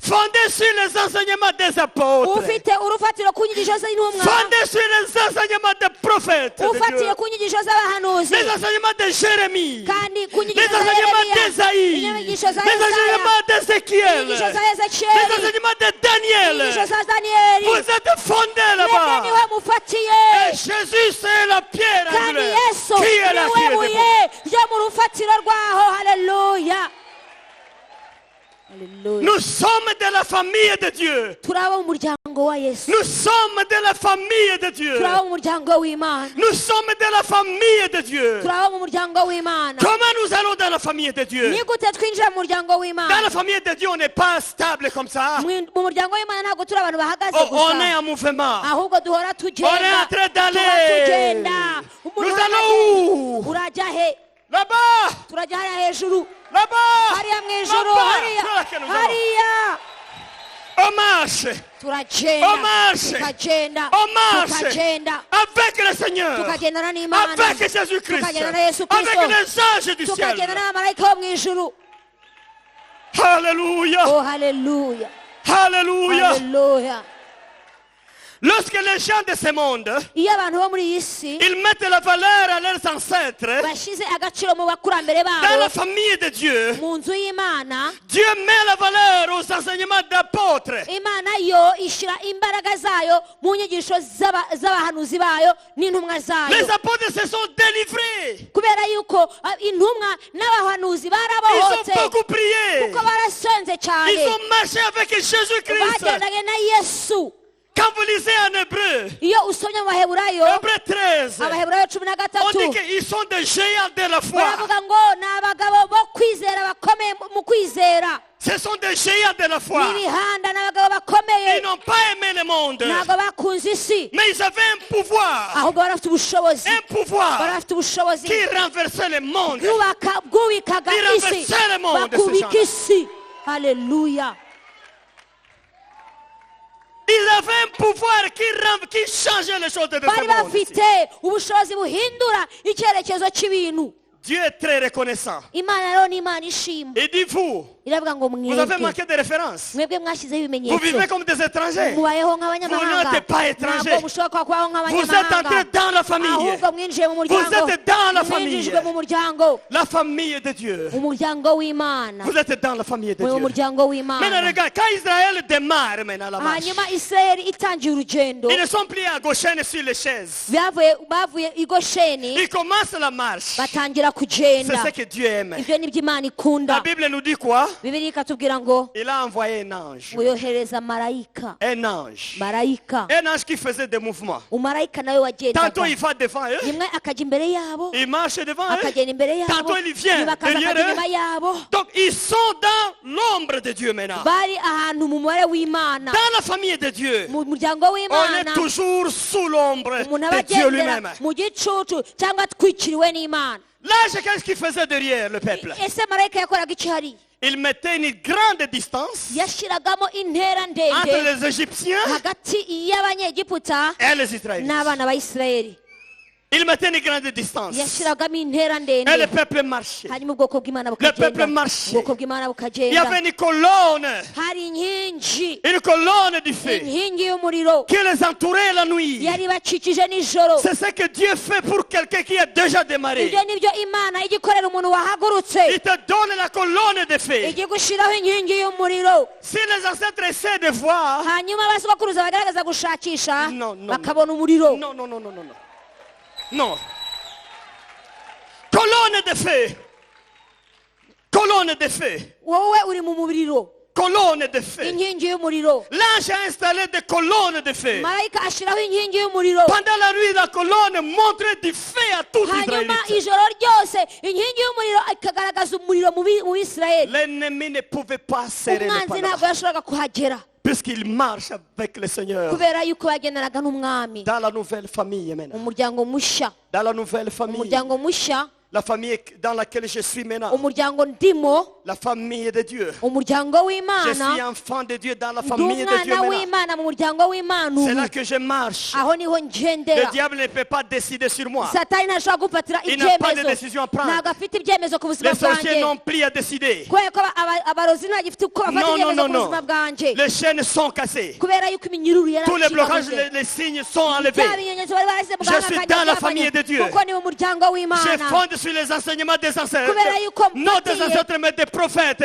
Fondé sur les enseignements des apôtres. ufite urufatiro ku nyigisho z'intumwa, Fondé sur les enseignements des prophètes. ufatiye ku nyigisho z'abahanuzi, Les enseignements de Jérémie. kandi ku Les nyigisho za enseignements Yeremiya, d'Ésaïe. inyigisho za Les Yesaya, enseignements d'Ézéchiel. inyigisho za Les Ezekiyeli, enseignements de Daniel. inyigisho za Daniyeli. Vous êtes fondés Mwebwe là-bas. niwe mufatiye, Et Jésus, c'est la pierre kandi angulaire. Yesu Qui est la niwe pierre buye de ryo mu rufatiro rwaho. Haleluya, haleluya. Nous sommes de la famille de Dieu. turaba mu muryango wa Yesu, Nous sommes de la famille de Dieu. turaba mu muryango w'Imana, Nous sommes de la famille de Dieu. turaba mu muryango w'Imana. Comment nous allons dans la famille de Dieu? ni gute twinjira mu muryango Dans w'Imana? la famille de Dieu, on n'est pas stable comme ça. Mu muryango w'Imana ntabwo turi abantu bahagaze Oh, on est gusa, en mouvement. ahubwo duhora On est tugenda, en train tuba d'aller. tugenda. Nous Umuntu allons où? urajya he? Là-bas. turajya hariya hejuru, Là-bas. hariya mu ijuru, Là-bas. hariya C'est là que nous allons. hariya On marche. turagenda, On marche. tukagenda, On marche. tukagenda, Avec le Seigneur. tukagendana n'Imana, Avec Jésus-Christ. tukagendana na Yesu Avec Kristo, les anges du ciel. tukagendana n'abamarayika bo mu ijuru. Alléluia. Oh, haleluya, Alléluia. haleluya. Lorsque les gens de ce monde, iyo abantu bo muri iyi si ils mettent la valeur à leurs ancêtres, bashyize agaciro mu bakurambere dans la babo famille de Dieu, mu nzu y'Imana, Dieu met la valeur aux enseignements d'apôtres. Imana yo ishyira imbaraga zayo mu nyigisho z'abahanuzi bayo n'intumwa zayo, Les apôtres se sont délivrés. kubera yuko intumwa n'abahanuzi Ils ont barabohotse, beaucoup prié. kuko barasenze Ils cyane, ont marché avec Jésus-Christ. bagendanye na Yesu. Quand vous lisez en hébreu, iyo usomye mu baheburayo, Hébreu 13, abaheburayo 13, on dit qu'ils sont des géants de la foi. baravuga ngo ni abagabo bo kwizera bakomeye mu kwizera, Ce sont des géants de la foi. n'ibihanda n'abagabo bakomeye, Ils n'ont pas aimé le monde, ntabwo bakunze isi, mais ils avaient un pouvoir. ahubwo bari bafite ubushobozi, Un pouvoir bari bafite ubushobozi qui renversait le monde. bwubikaga Qui isi, renversait le monde, bakubika ces isi. Haleluya, Ils avaient un pouvoir qui changeait les choses de ce bari monde. bafite ubushobozi buhindura icyerekezo cy'ibintu. Dieu est très reconnaissant. Imana rero ni Imana ishimwa, Il dit vous iravuga ngo avez mwebwe manqué de référence. mwebwe mwashyizeho Vous ibimenyetso, vivez comme des étrangers. mubayeho Vous nk'abanyamahanga, n'êtes pas étranger. ntabwo mushobora kubaho Vous êtes entrés nk'abanyamahanga, dans la famille. ahubwo mwinjiye mu muryango, Vous êtes dans la famille. mwinjijwe mu muryango, La famille de Dieu. umuryango w'Imana, Vous êtes dans la famille de mu Dieu. muryango Maintenant, w'Imana. regarde, quand Israël démarre maintenant la marche, hanyuma Isirayeli itangiye urugendo, ils ne sont plus à gauche sur les chaises. bavuye i Gosheni, Ils commencent la marche. batangira C'est kugenda. ce que Dieu aime. Ibyo ni byo Imana La ikunda. Bible nous dit quoi? Bibiliya ikatubwira ngo Il a envoyé un ange. ngo yohereza marayika, Un ange. marayika, Un ange qui faisait des mouvements. umarayika nawe Tantôt wagendaga, il va devant eux. rimwe akajya imbere yabo, Il marche devant eux. akagenda imbere yabo, Tantôt il vient niba akaza derrière akajya eux. inyuma yabo. Donc ils sont dans l'ombre de Dieu maintenant. Bari ahantu mu mubare w'Imana, Dans la famille de Dieu, mu muryango on w'Imana, est toujours sous l'ombre umuntu aba de Dieu agendera lui-même. mu gicucu cyangwa atwikiriwe n'Imana. L'ange, qu'est-ce qu'il faisait derrière le peuple? Ese marayika yakoraga iki hari? Il mettait une grande distance yashyiragamo intera entre ndende les Égyptiens hagati y'abanyegiputa et les Israélites. n'abana ba Isirayeli. Il mettait une grande distance. yashyiragamo intera Et le ndende, peuple marchait. hanyuma ubwoko bw'Imana Le peuple bukagenda, marchait. ubwoko bw'Imana Il y avait bukagenda. une colonne, Hari inkingi, une colonne du feu inkingi y'umuriro qui les entourait la nuit. yari ibakikije nijoro. C'est ce que Dieu fait pour quelqu'un qui a déjà démarré. Ibyo ni byo Imana ijya ikorera umuntu wahagurutse, Il te donne la colonne de feu. ijya gushyiraho inkingi y'umuriro. Si les ancêtres essaient de voir, hanyuma abasokuruza bagaragaza gushakisha No, no, bakabona umuriro. non, non, non, non, non, non. Non. Colonne de feu. Colonne de feu. Wowe uri mu muriro, Colonne de feu. inkingi y'umuriro. L'ange a installé des colonnes de feu. marayika ashyiraho inkingi y'umuriro, Pendant la nuit, la colonne montrait du feu à tous les hanyuma Israélites. ijoro ryose inkingi y'umuriro ikagaragaza umuriro mu Bisirayeli. L'ennemi ne pouvait pas serrer le umwanzi pas ntabwo yashoboraga kuhagera, puisqu'il marche avec le Seigneur. kubera yuko bagendanaga n'umwami. Dans la nouvelle famille maintenant. umuryango mushya, Dans la nouvelle famille. umuryango mushya, La famille dans laquelle je suis maintenant. umuryango ndimo, la famille de Dieu. umuryango Je w'imana suis enfant de Dieu dans la ndi famille de Dieu umwana maintenant. w'imana mu muryango w'imana C'est ubu là que je marche. aho niho Le ngendera diable ne peut pas décider sur moi. satani ntashobora gufatira Il n'a pas de ibyemezo décision à prendre. ntabwo afite ibyemezo ku buzima Les sorciers bwanjye n'ont plus à décider. kubera ko abarozi ntagifite uko bafata Non, non, ibyemezo non, ku non. buzima bwanjye Les chaînes sont cassées. kubera yuko iminyururu Tous les blocages, yaracikaguze les signes sont enlevés. bya bimenyetso bari barashyize mu Je gahanga suis kanjye dans la byavanye, famille de Dieu. kuko ni mu muryango Je w'imana fonde sur les enseignements des ancêtres. kubera yuko Non des mfatiye ancêtres, mais des prophètes.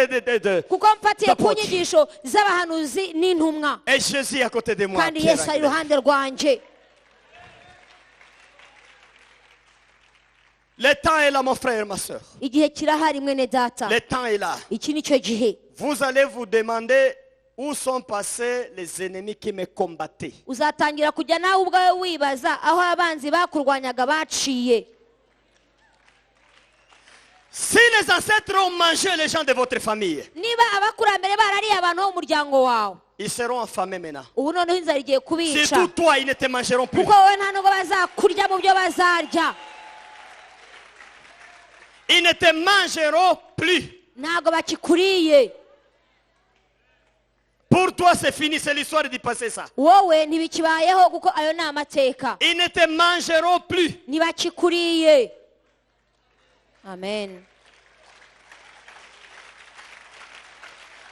kuko mfatiye ku D'apôtres. nyigisho z'abahanuzi n'intumwa Et Jésus à côté de moi. kandi Pierre yesu ari Aguilera. iruhande rwanjye Le temps est là, mon frère, ma soeur. igihe kirahari mwene data Le temps est là. iki nicyo gihe Vous allez vous demander où sont passés les ennemis qui me combattaient. uzatangira kujya nawe ubwawe wibaza aho abanzi bakurwanyaga baciye Si les ancêtres ont mangé les gens de votre famille, niba abakurambere barariye abantu bo mu muryango wawe ils seront affamés maintenant. ubu noneho inzara igiye kubica Surtout toi, ils ne te mangeront plus. kuko wowe nta nubwo bazakurya mu byo bazarya Ils ne te mangeront plus. ntabwo bakikuriye Pour toi, c'est fini, c'est l'histoire du passé, ça. wowe ntibikibayeho kuko ayo ni amateka Ils ne te mangeront plus. ntibakikuriye amen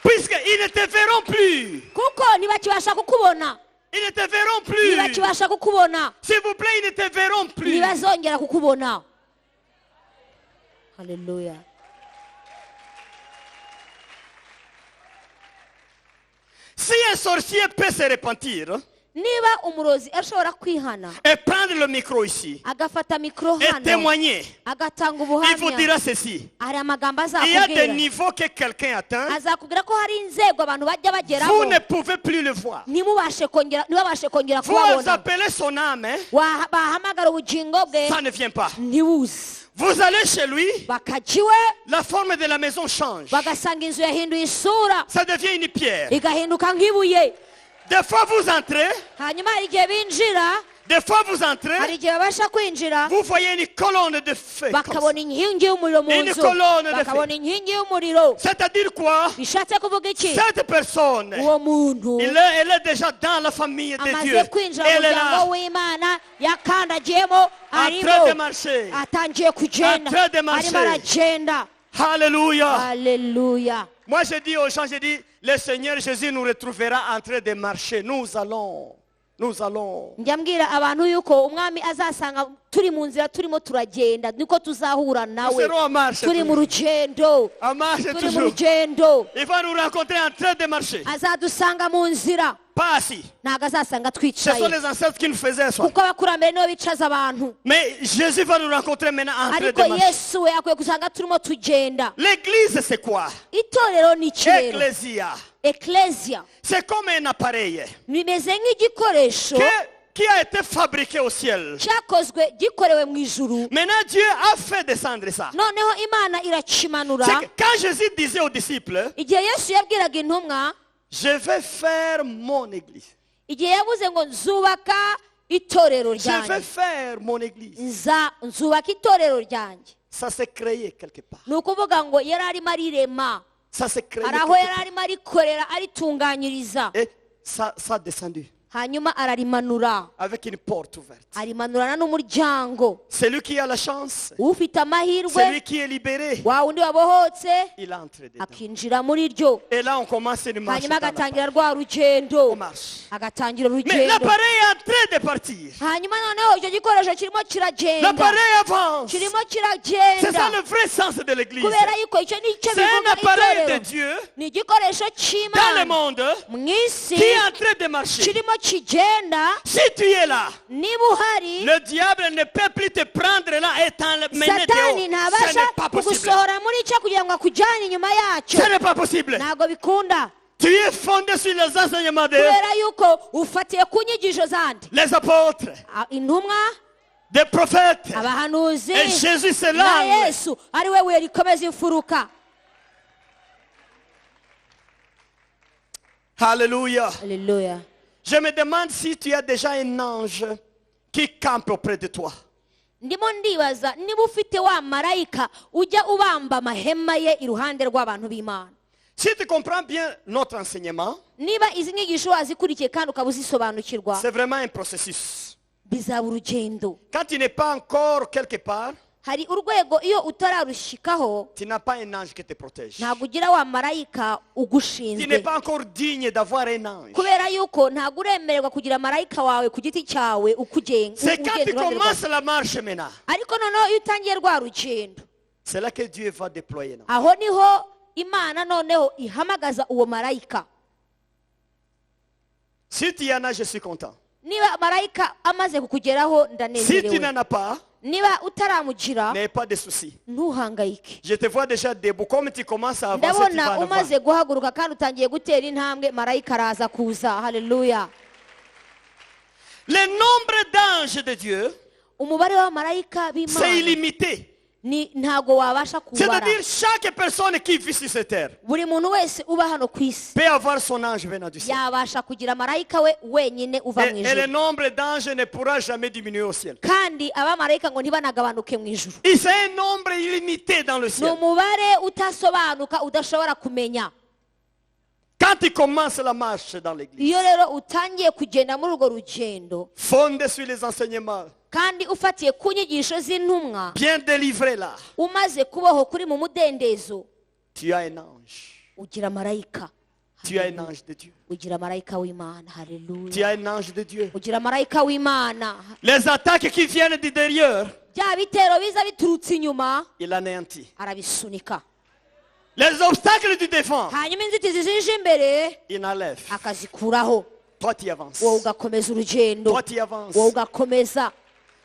Puisqu'ils ne te verront plus. kuko ntibakibasha kukubona Ils ne te verront plus. ntibakibasha kukubona S'il vous plaît, ils ne te verront plus. ntibazongera kukubona haleluya Si un sorcier peut se repentir niba umurozi ashobora kwihana et prendre le micro ici agafata mikoro et hano témoigner, agatanga il vous ubuhamya dira ceci. hari amagambo Il y a des azakubwira niveaux que quelqu'un atteint. azakubwira ko hari inzego abantu bajya Vous bageraho ne pouvez plus le voir. ntibabashe kongera Vous kubabona appelez son âme, hein, bahamagara ubugingo bwe ça ne vient pas. ntibuze Vous allez chez lui, bakajya iwe la forme de la maison change. bagasanga inzu yahinduye isura Ça devient une pierre. igahinduka nk'ibuye Des fois vous entrez, hanyuma hari igihe binjira des fois vous entrez, hari igihe babasha kwinjira vous voyez une colonne de feu. comme ça. bakabona inkingi y'umuriro mu Une nzu colonne de bakabona inkingi y'umuriro C'est-à-dire quoi? bishatse kuvuga iki Cette personne, uwo muntu elle est déjà dans la famille de Dieu. amaze kwinjira mu Elle est muryango là, w'imana yakandagiyemo en arimo train de marcher. atangiye kugenda En train de marcher. arimo aragenda Alléluia. haleluya Moi, je dis aux gens, je dis, le Seigneur Jésus nous retrouvera en train de marcher. Nous allons. njya mbwira abantu yuko umwami azasanga turi mu nzira turimo turagenda niko tuzahura Nous nawe serons en marche. turi mu rugendo En marche turi mu toujours. rugendo Il va nous rencontrer en train de marcher. azadusanga mu nzira Pas assis. ntabwo azasanga Ce sont twicaye les ancêtres qui nous faisaient ça. kuko abakurambere nibo bicaza abantu Mais Jésus va nous rencontrer maintenant en train ariko de marcher. yesu we akwiye gusanga turimo tugenda L'église, c'est quoi? itorero ni iki rero Ecclésia. ecclesia C'est comme un appareil bimeze nk'igikoresho qui a été fabriqué au ciel. cyakozwe gikorewe mu ijuru Maintenant, Dieu a fait descendre ça. noneho imana irakimanura C'est que quand Jésus disait aux disciples, igihe yesu yabwiraga intumwa je vais faire mon église. igihe yavuze ngo nzubaka itorero Je vais ryanjye faire mon église. nzubaka itorero ryanjye Ça s'est créé quelque part. ni ukuvuga ngo yari arimo arirema Ça s'est créé hari aho quelque yari part. arimo arikorera aritunganyiriza Et ça a descendu hanyuma ararimanura avec une porte ouverte. arimanurana n'umuryango Celui qui a la chance, ufite amahirwe celui qui est libéré, wa wundi wabohotse il entre dedans. akinjira muri ryo Et là, on commence une marche. hanyuma dans la agatangira porte. rwa rugendo On marche. agatangira Mais urugendo l'appareil est en train de partir. hanyuma noneho icyo gikoresho kirimo kiragenda L'appareil avance. kirimo C'est ça kiragenda le vrai sens de l'église. kubera yuko icyo ni cyo C'est un bivuga appareil de itorero Dieu ni igikoresho dans le cy'imana monde mu isi qui est en train de marcher. kirimo kigenda Si tu es là, niba uhari le diable ne peut plus te prendre là et t'emmener satani dehors. Ce ntabasha n'est pas possible. kugusohora muri cyo kugira ngo akujyane inyuma yacyo Ce n'est pas possible. ntabwo bikunda Tu es fondé sur les enseignements de kubera yuko ufatiye ku nyigisho zandi les apôtres, intumwa des prophètes. abahanuzi Et Jésus, c'est na là. yesu ari we buye rikomeza imfuruka Alléluia. Alléluia. Je me demande si tu as déjà un ange qui campe auprès de toi. ndimo ndibaza niba ufite wa marayika ujya ubamba amahema ye iruhande rw'abantu b'Imana. Si tu comprends bien notre enseignement, niba izi nyigisho wazikurikiye kandi ukaba uzisobanukirwa, c'est vraiment un processus. bizaba urugendo. Quand tu n'es pas encore quelque part, hari urwego iyo utararushikaho, tu n'as pas un ange qui te protège. ntabwo ugira wa marayika Tu n'es ugushinzwe, pas encore digne d'avoir un ange. kubera yuko ntabwo uremererwa kugira marayika wawe ku giti cyawe ukugenga. C'est quand tu commences la marche maintenant. ariko noneho iyo utangiye rwa rugendo, C'est là que Dieu va déployer. Non? aho niho Imana noneho ihamagaza uwo marayika. Si tu y en as, je suis content. niba marayika amaze kukugeraho, Si tu ndanezerewe. n'en as pas, niba utaramugira, n'aie pas de soucis. ntuhangayike. Je te vois déjà debout. Comme tu commences à avancer, tu vas ndabona en avoir. umaze guhaguruka kandi utangiye gutera intambwe, marayika araza kuza. Haleluya. Le nombre d'anges de Dieu, umubare w'abamarayika c'est b'Imana illimité. ntago wabasha kuwubara. C'est-à-dire chaque personne qui vit sur cette terre buri muntu wese uba hano ku isi peut avoir son ange venant du ciel. yabasha kugira marayika we wenyine uva mu Et le ijuru, nombre d'anges ne pourra jamais diminuer au ciel. kandi abamarayika ngo ntibanagabanuke mu ijuru. Et c'est un nombre illimité dans le ni ciel. umubare utasobanuka udashobora kumenya. Quand tu commences la marche dans l'église, iyo rero utangiye kugenda muri urwo rugendo, fondé sur les enseignements, kandi ufatiye ku nyigisho z'intumwa, bien délivré là, umaze kubaho kuri mu mudendezo, tu as un ange. ugira marayika. Tu as un ange de Dieu. ugira marayika w'Imana. Tu Haleluya. as un ange de Dieu. ugira marayika w'Imana. Les attaques qui viennent du derrière, bya bitero biza biturutse inyuma, il anéantit. arabisunika. Les obstacles du devant, hanyuma inzitizi zije imbere il enlève. akazikuraho. Toi, tu avances. wowe ugakomeza urugendo, Toi, tu avances. wowe ugakomeza,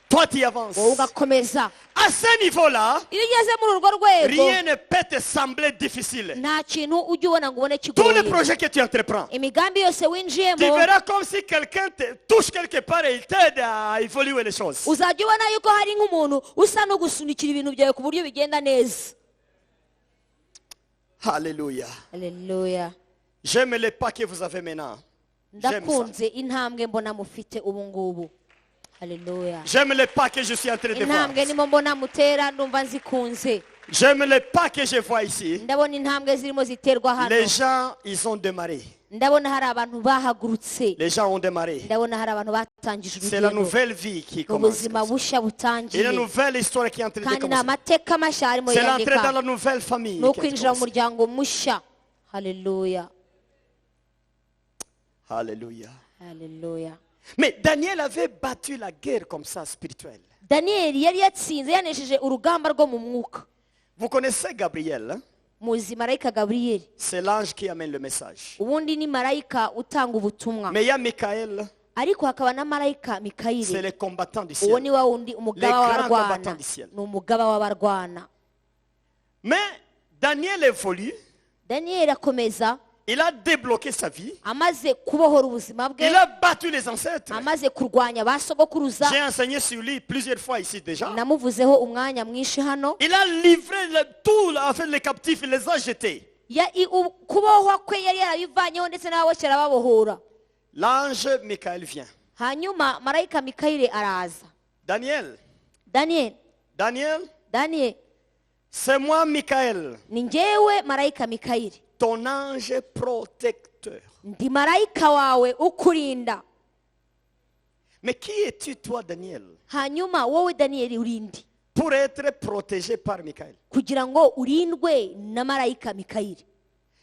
Toi, tu avances. wowe ugakomeza. À ce niveau-là, iyo ugeze muri urwo rwego, rien ne peut te sembler difficile. nta kintu ujya ubona ngo ubone Tous les kigoye. projets que tu entreprends, imigambi yose tu winjiyemo, verras comme si quelqu'un te touche quelque part et il t'aide à évoluer les choses. uzajya ubona yuko hari nk'umuntu usa no gusunikira ibintu byawe ku buryo bigenda neza. Alléluia. Haleluya. J'aime les pas que vous avez maintenant. J'aime ça. ndakunze intambwe mbona mufite ubu ngubu. Haleluya. J'aime les pas que je suis en train de voir. intambwe nimo mbona mutera, ndumva nzikunze. J'aime les pas que je vois ici. ndabona intambwe zirimo ziterwa hano. Les gens, ils ont démarré. ndabona hari abantu bahagurutse. Les gens ont démarré. ndabona hari abantu batangije C'est la urugendo. nouvelle vie qui commence. ubuzima bushya Et une butangiye, nouvelle histoire qui est en train de kandi ni commencer. amateka mashya arimo C'est l'entrée dans yandika. la nouvelle famille. ni qui est ukwinjira mu commencée. muryango mushya. Haleluya. Alléluia. Haleluya. Mais Daniel avait battu la guerre comme ça, spirituelle. daniyeli yari yatsinze, yanesheje urugamba rwo mu mwuka. Vous connaissez Gabriel, hein? muzi marayika gaburiyeli. C'est l'ange qui amène le message. ubundi ni marayika utanga ubutumwa, Mais il y a Michael, ariko hakaba na marayika c'est mikayeli. le combattant du uwo ciel. ni wa wundi umugaba Les grands w'abarwana, combattants du ciel. ni umugaba w'abarwana. Mais Daniel évolue, daniyeli akomeza, il a débloqué sa vie, amaze kubohora ubuzima bwe, il a battu les ancêtres. amaze kurwanya ba sogokuruza. J'ai enseigné sur lui plusieurs fois ici déjà. namuvuzeho umwanya mwinshi hano. Il a livré tout, fait les captifs, il les a jetés. kubohwa kwe yari yarabivanyeho ndetse n'ababoshye arababohora. L'ange Michael vient. hanyuma marayika mikayeli araza. Daniel, daniyeli, c'est moi Michael, ni njyewe marayika mikayeli, ton ange protecteur. ndi marayika wawe ukurinda. Mais qui es-tu toi, Daniel, hanyuma wowe daniyeli urindi pour être protégé par Michael? kugira ngo urindwe na marayika mikayeli.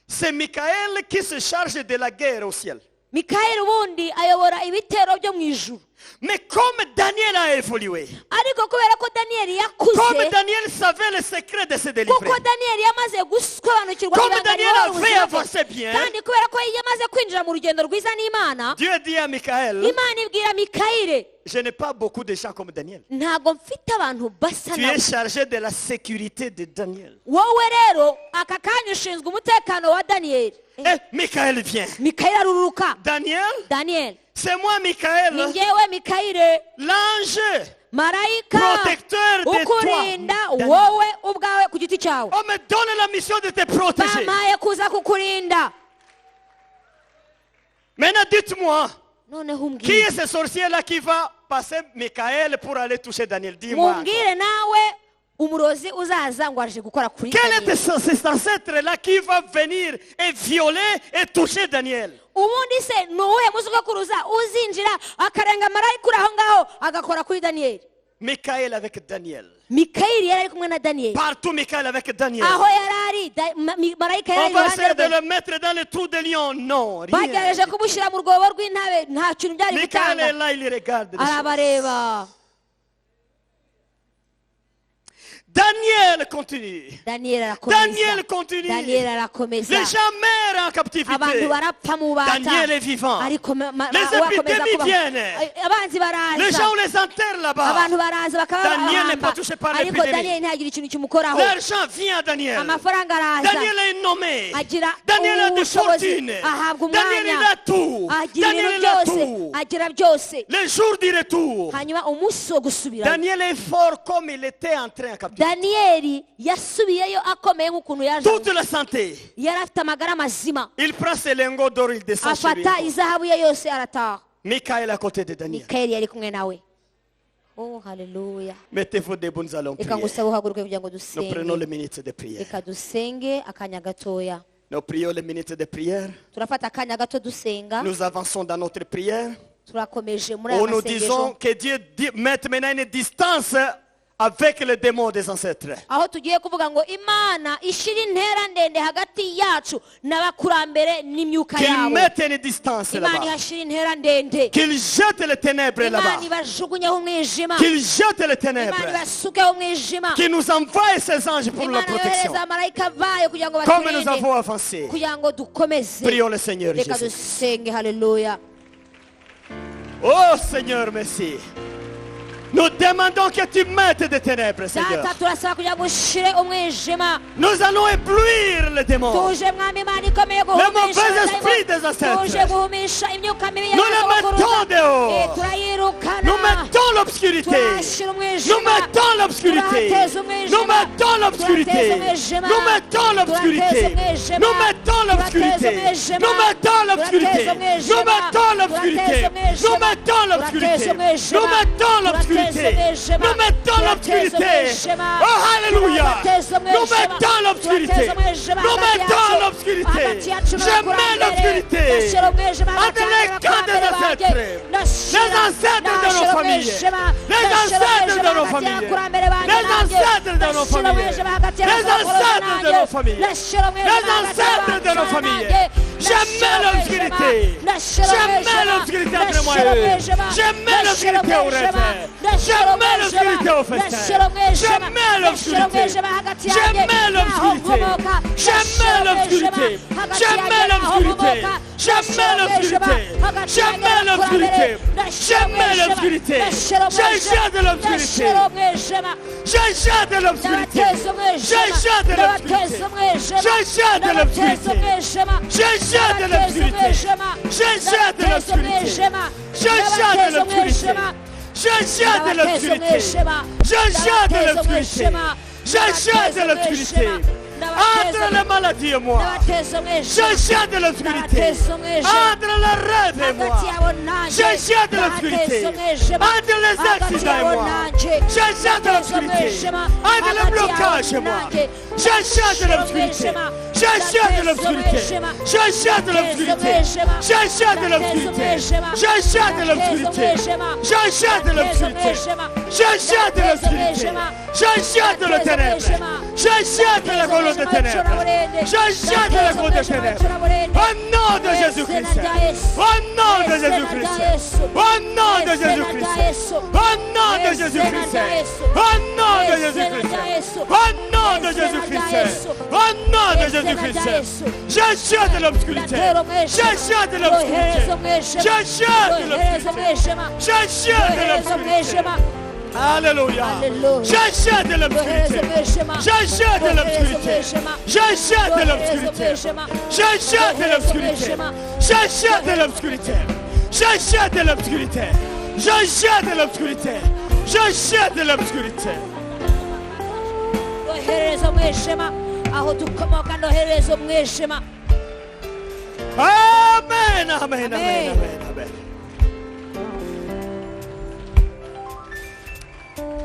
C'est Michael qui se charge de la guerre au ciel. mikayeli ubundi ayobora ibitero byo mu ijuru. Mais comme Daniel a évolué, ariko kubera ko daniyeli comme yakuze, Daniel savait le secret de se délivrer, kuko daniyeli yamaze gusobanukirwa comme ibanga Daniel ribohora avait ubuzima bwe, avancé bien, kandi kubera ko yamaze kwinjira mu rugendo rwiza n'Imana, Dieu dit à Michael, Imana ibwira mikayeli, je n'ai pas beaucoup de gens comme Daniel. ntabwo mfite abantu basa Tu nawe. es chargé de la sécurité de Daniel. wowe rero aka kanya ushinzwe umutekano wa daniyeli. Et Michael vient. mikayeli aruruka. Daniel, daniyeli, c'est moi ni Michael, njyewe mikayeli, l'ange marayika protecteur de ukurinda toi. wowe ubwawe ku giti cyawe. On me donne la mission de te protéger. bamaye kuza kukurinda. Maintenant, dites-moi, noneho qui est umbwire, ce sorcier-là qui va passer Michael pour aller toucher Daniel? Dis-moi. mumbwire nawe umurozi uzaza ngo aje gukora kuri Quel Daniel. est cet ancêtre-là qui va venir et violer et toucher Daniel? ubundi se ni uwuhe musogokuruza uzinjira akarenga marayika uri aho ngaho agakora kuri Daniyeli? Michael avec Daniel. Mikayeli yari ari kumwe na Daniyeli. Partout Michael avec Daniel. aho yari ari marayika yari On va iruhande essayer de rwe. le mettre dans le trou de lion. Non, rien. bagerageje kumushyira mu rwobo rw'intare nta kintu byari Michael est gutanga. là, il regarde. les choses. arabareba. Daniel continue. Daniyeli arakomeza. Daniel continue. Daniyeli arakomeza. Les gens meurent en abantu captivité. barapfa mu bubata. Daniel est vivant. ariko Les wakomeza épidémies kuba viennent. abanzi Les gens baraza. les enterrent là-bas. abantu baraza bakaba Daniel n'est babahamba. pas touché par ariko l'épidémie. Daniyeli ntihagire ikintu kimukoraho. L'argent vient à Daniel. amafaranga araza. Daniel est nommé. agira Daniel a des ubushobozi. fortunes. ahabwa Daniel il umwanya. a tout. agira Daniel ibintu il a byose. tout. agira byose. Le jour du retour. hanyuma umunsi wo gusubirayo Daniel est fort comme il était entré en captivité. Daniyeli yasubiyeyo akomeye nk'ukuntu yaje. Toute la santé. yari afite amagara mazima. Il prend ses lingots d'or, il descend chez lui. afata izahabu ye yose arataha. Michael à côté de Daniel. Mikayeli yari kumwe nawe. oh haleluya. Mettez-vous debout, nous allons reka prier. ngusabe uhaguruke kugira ngo Nous prenons les dusenge. minutes de prière. reka dusenge akanya gatoya. Nous prions les minutes de prière. turafata akanya gato dusenga. Nous avançons dans notre prière. turakomeje muri aya Où nous disons masengesho. que Dieu mette maintenant une distance avec les démons des ancêtres. aho tugiye kuvuga ngo imana ishyira intera ndende hagati yacu n'abakurambere n'imyuka Qu'il yabo. mette une distance imana là-bas. ihashyira intera ndende. Qu'il jette les ténèbres là-bas. imana ibajugunyeho umwijima. Qu'il jette les imana ténèbres. ibasukeho umwijima. Qu'il nous envoie ses anges pour la imana protection. yohereza abamarayika bayo kugira ngo Comme nous baturinde. avons avancé. kugira ngo dukomeze. Prions le Seigneur reka Jésus. dusenge. haleluya. Oh Seigneur, merci. Nous demandons que tu mettes des ténèbres, Seigneur. data turasaba kugira ngo ushire umwijima. Nous allons éblouir les démons. tuje mwami imana ikomeye Les mauvais guhumisha esprits des tuje ancêtres. guhumisha imyuka mibi Nous les mettons dehors. turayirukana. Nous mettons l'obscurité. turashira Nous umwijima. mettons l'obscurité. turateza umwijima. Nous mettons l'obscurité. turateza umwijima. Nous mettons l'obscurité. turateza umwijima. Nous mettons l'obscurité. turateza umwijima. Nous mettons l'obscurité. turateza umwijima. Nous mettons l'obscurité. turateza umwijima. Nous mettons l'obscurité. turateza umwijima. Nous mettons l'obscurité. turateza umwijima. Nous mettons l'obscurité. turateza umwijima. Oh Alléluia. turateza umwijima. Nous mettons l'obscurité. turateza umwijima Nous hagati mettons yacu. l'obscurité. hagati yacu Je mets n'abakurambere. l'obscurité. ndashyira umwijima hagati Entre yacu les camps des n'abakurambere ancêtres. banjye. Ndashyira- Les ancêtres de nos ndashyira familles. umwijima. Les ndashyira ancêtres de umwijima nos hagati familles. y'abakurambere banjye Les nanjye. ancêtres de nos ndashyira familles. umwijima hagati Les y'abasekuruza ancêtres de nanjye. nos familles. ndashyira umwijima Les hagati ancêtres de nos y'abantu familles. nanjye. Je mets l'obscurité. Je mets l'obscurité entre moi et eux. Je mets l'obscurité au rêve. Je mets l'obscurité au festin. Je mets l'obscurité. Je mets l'obscurité. Je mets l'obscurité. Je mets l'obscurité. Je mets l'obscurité. Je mets l'obscurité. Je mets l'obscurité. Je jette l'obscurité. Je jette l'obscurité. Je jette l'obscurité. Je jette l'obscurité. Je jette l'obscurité. Je jette l'obscurité. Je jette l'obscurité. Je jette l'obscurité. Je jette l'obscurité. Je jette l'obscurité. Entre les maladies et moi. Je jette l'obscurité. Entre les rêves et moi. Je jette l'obscurité. Entre les accidents et moi. Je jette l'obscurité. Entre les blocages et moi. Je jette l'obscurité. Je jette l'obscurité. Je jette l'obscurité. Je jette l'obscurité. Je jette l'obscurité. Je jette l'obscurité. Je jette l'obscurité. Je jette le ténèbre. Je jette la colonne de ténèbres. Je jette la colonne de ténèbres. Au nom de Jésus-Christ. Au nom de Jésus-Christ. Au nom de Jésus-Christ. Au nom de Jésus-Christ. Au nom de Jésus-Christ. Au nom de Jésus-Christ. Au nom de Jésus-Christ. Je jette l'obscurité. Je jette l'obscurité. Je jette l'obscurité. Je jette l'obscurité. Alléluia. Je jette l'obscurité. Je jette l'obscurité. Je jette l'obscurité. Je jette l'obscurité. Je jette l'obscurité. Je jette l'obscurité. Je jette l'obscurité. Je jette l'obscurité. Nohereza umwijima aho dukomoka, nohereza umwijima. Amen. Amen. Amen. Amen. Amen.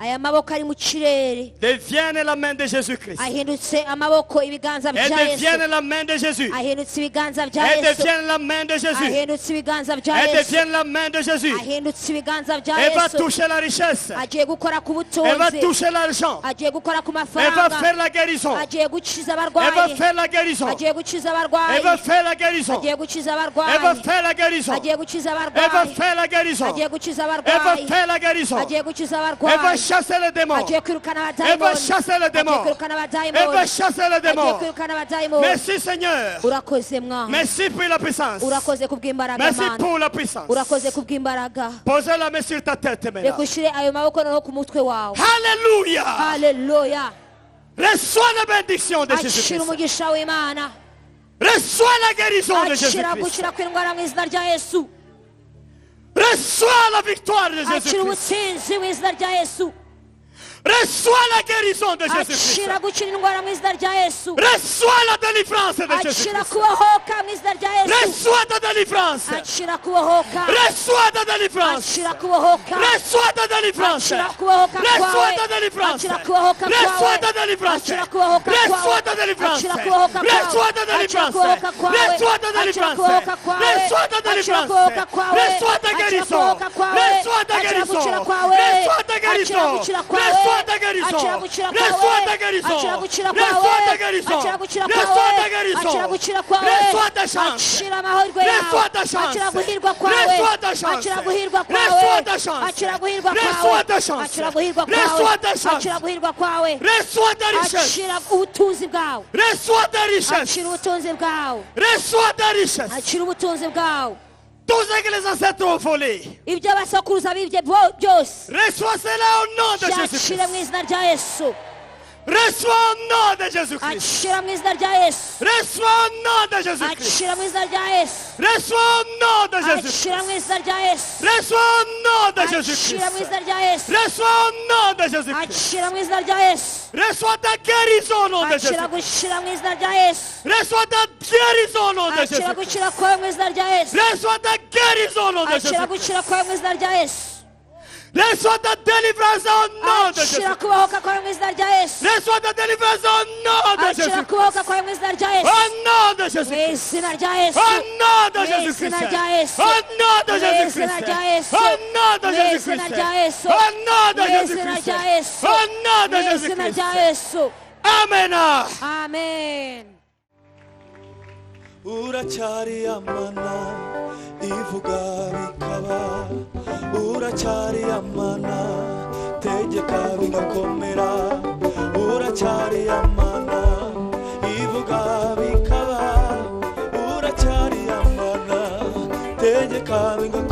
aya maboko ari mu kirere devienne la main de Jésus-Christ. ahindutse amaboko ibiganza Et bya Yesu devienne la main de Jésus. ahindutse ibiganza bya Et Yesu devienne la main de Jésus. ahindutse ibiganza bya Et Yesu devienne la main de Jésus. ahindutse ibiganza bya Elle va Yesu toucher la richesse. agiye gukora ku Elle va butunzi toucher l'argent. agiye gukora ku Elle va mafaranga faire la guérison. agiye gukiza Elle va abarwayi faire la guérison. agiye gukiza Elle abarwayi va faire la guérison. agiye gukiza Elle va abarwayi faire la guérison. agiye gukiza Elle va abarwayi faire la guérison. agiye gukiza Elle va abarwayi faire la guérison. agiye gukiza Elle va abarwayi chasser les démons. agiye kwirukana Elle va abadayimoni chasser les agiye démons. kwirukana Elle va abadayimoni chasser les agiye démons. kwirukana abadayimoni Merci Seigneur. urakoze mwana Merci pour la puissance. urakoze kubw'imbaraga Merci mana pour la puissance. urakoze kubw'imbaraga Posez la main sur ta tête reka maintenant. ushyire ayo maboko noneho ku mutwe wawe Alléluia. haleluya Reçois la bénédiction de akira Jésus-Christ. umugisha w'imana Reçois la guérison de akira Jésus-Christ. gukira kw'indwara mu izina rya yesu Reçois la victoire de akira Jésus-Christ. ubutsinzi mu izina rya yesu Reçois la guérison de Jésus-Christ. akira gukira indwara mu izina rya yesu Reçois la délivrance de akira Jésus-Christ. kubohoka mu izina rya yesu Reçois ta délivrance. akira kubohoka Reçois ta délivrance. akira kubohoka Reçois ta délivrance. akira kubohoka Reçois kwawe ta délivrance. akira kubohoka Reçois kwawe ta délivrance. akira kubohoka Reçois ta kwawe délivrance. akira kubohoka kwawe Reçois ta akira délivrance. kubohoka kwawe Reçois ta akira délivrance. kubohoka kwawe Reçois ta akira délivrance. kubohoka kwawe Reçois ta akira guérison. kubohoka kwawe Reçois ta akira guérison. gukira kwawe Reçois ta akira guérison. gukira kwawe Reçois ta guérison. akira gukira kwawe Reçois ta guérison. akira gukira kwawe Reçois ta guérison. akira gukira Reçois ta kwawe guérison. akira gukira kwawe Reçois ta chance. akira amahirwe yawe Reçois ta chance. akira guhirwa kwawe Reçois ta chance. akira guhirwa kwawe Reçois ta chance. akira guhirwa kwawe Reçois ta chance. akira guhirwa kwawe Reçois ta chance. akira guhirwa kwawe Reçois ta richesse. akira ubutunzi bwawe Reçois ta richesse. akira ubutunzi bwawe Reçois ta richesse. akira ubutunzi bwawe Tout ce que les ancêtres ont volé. ibyo abasokuruza bibye byose Reçois cela au nom de byakire Jésus-Christ. mu izina rya yesu Reçois au nom de Jésus-Christ. akira mu izina rya yesu Reçois au nom de Jésus-Christ. akira mu izina rya yesu Reçois au nom de Jésus-Christ. akira mu izina rya yesu Reçois au nom de akira mu Jésus-Christ. izina rya yesu Reçois au nom de Jésus-Christ. akira mu izina rya yesu Reçois ta guérison au nom de akira Jésus-Christ. gukira mu izina rya yesu Reçois ta guérison au nom de akira Jésus-Christ. gukira kwawe mu izina rya yesu Reçois ta guérison au nom de akira Jésus-Christ. gukira kwawe mu izina rya yesu Reçois ta délivrance au nom de akira Jésus. kubohoka kwawe mu izina rya yesu Reçois ta délivrance au nom de akira Jésus. kubohoka kwawe mu izina rya yesu Au nom de mu Jésus. izina rya yesu Au nom de mu Jésus-Christ. izina rya yesu Au nom de mu Jésus-Christ. izina rya yesu Au nom de mu Jésus-Christ. izina rya yesu Au nom de mu izina Jésus-Christ. rya yesu Au nom de mu izina Jésus-Christ. rya yesu Amen. amen uracyari amana ivuga bikaba uracyari amana tegeka bigakomera uracyari amana ivuga bikaba uracyari amana tegeka bigakomera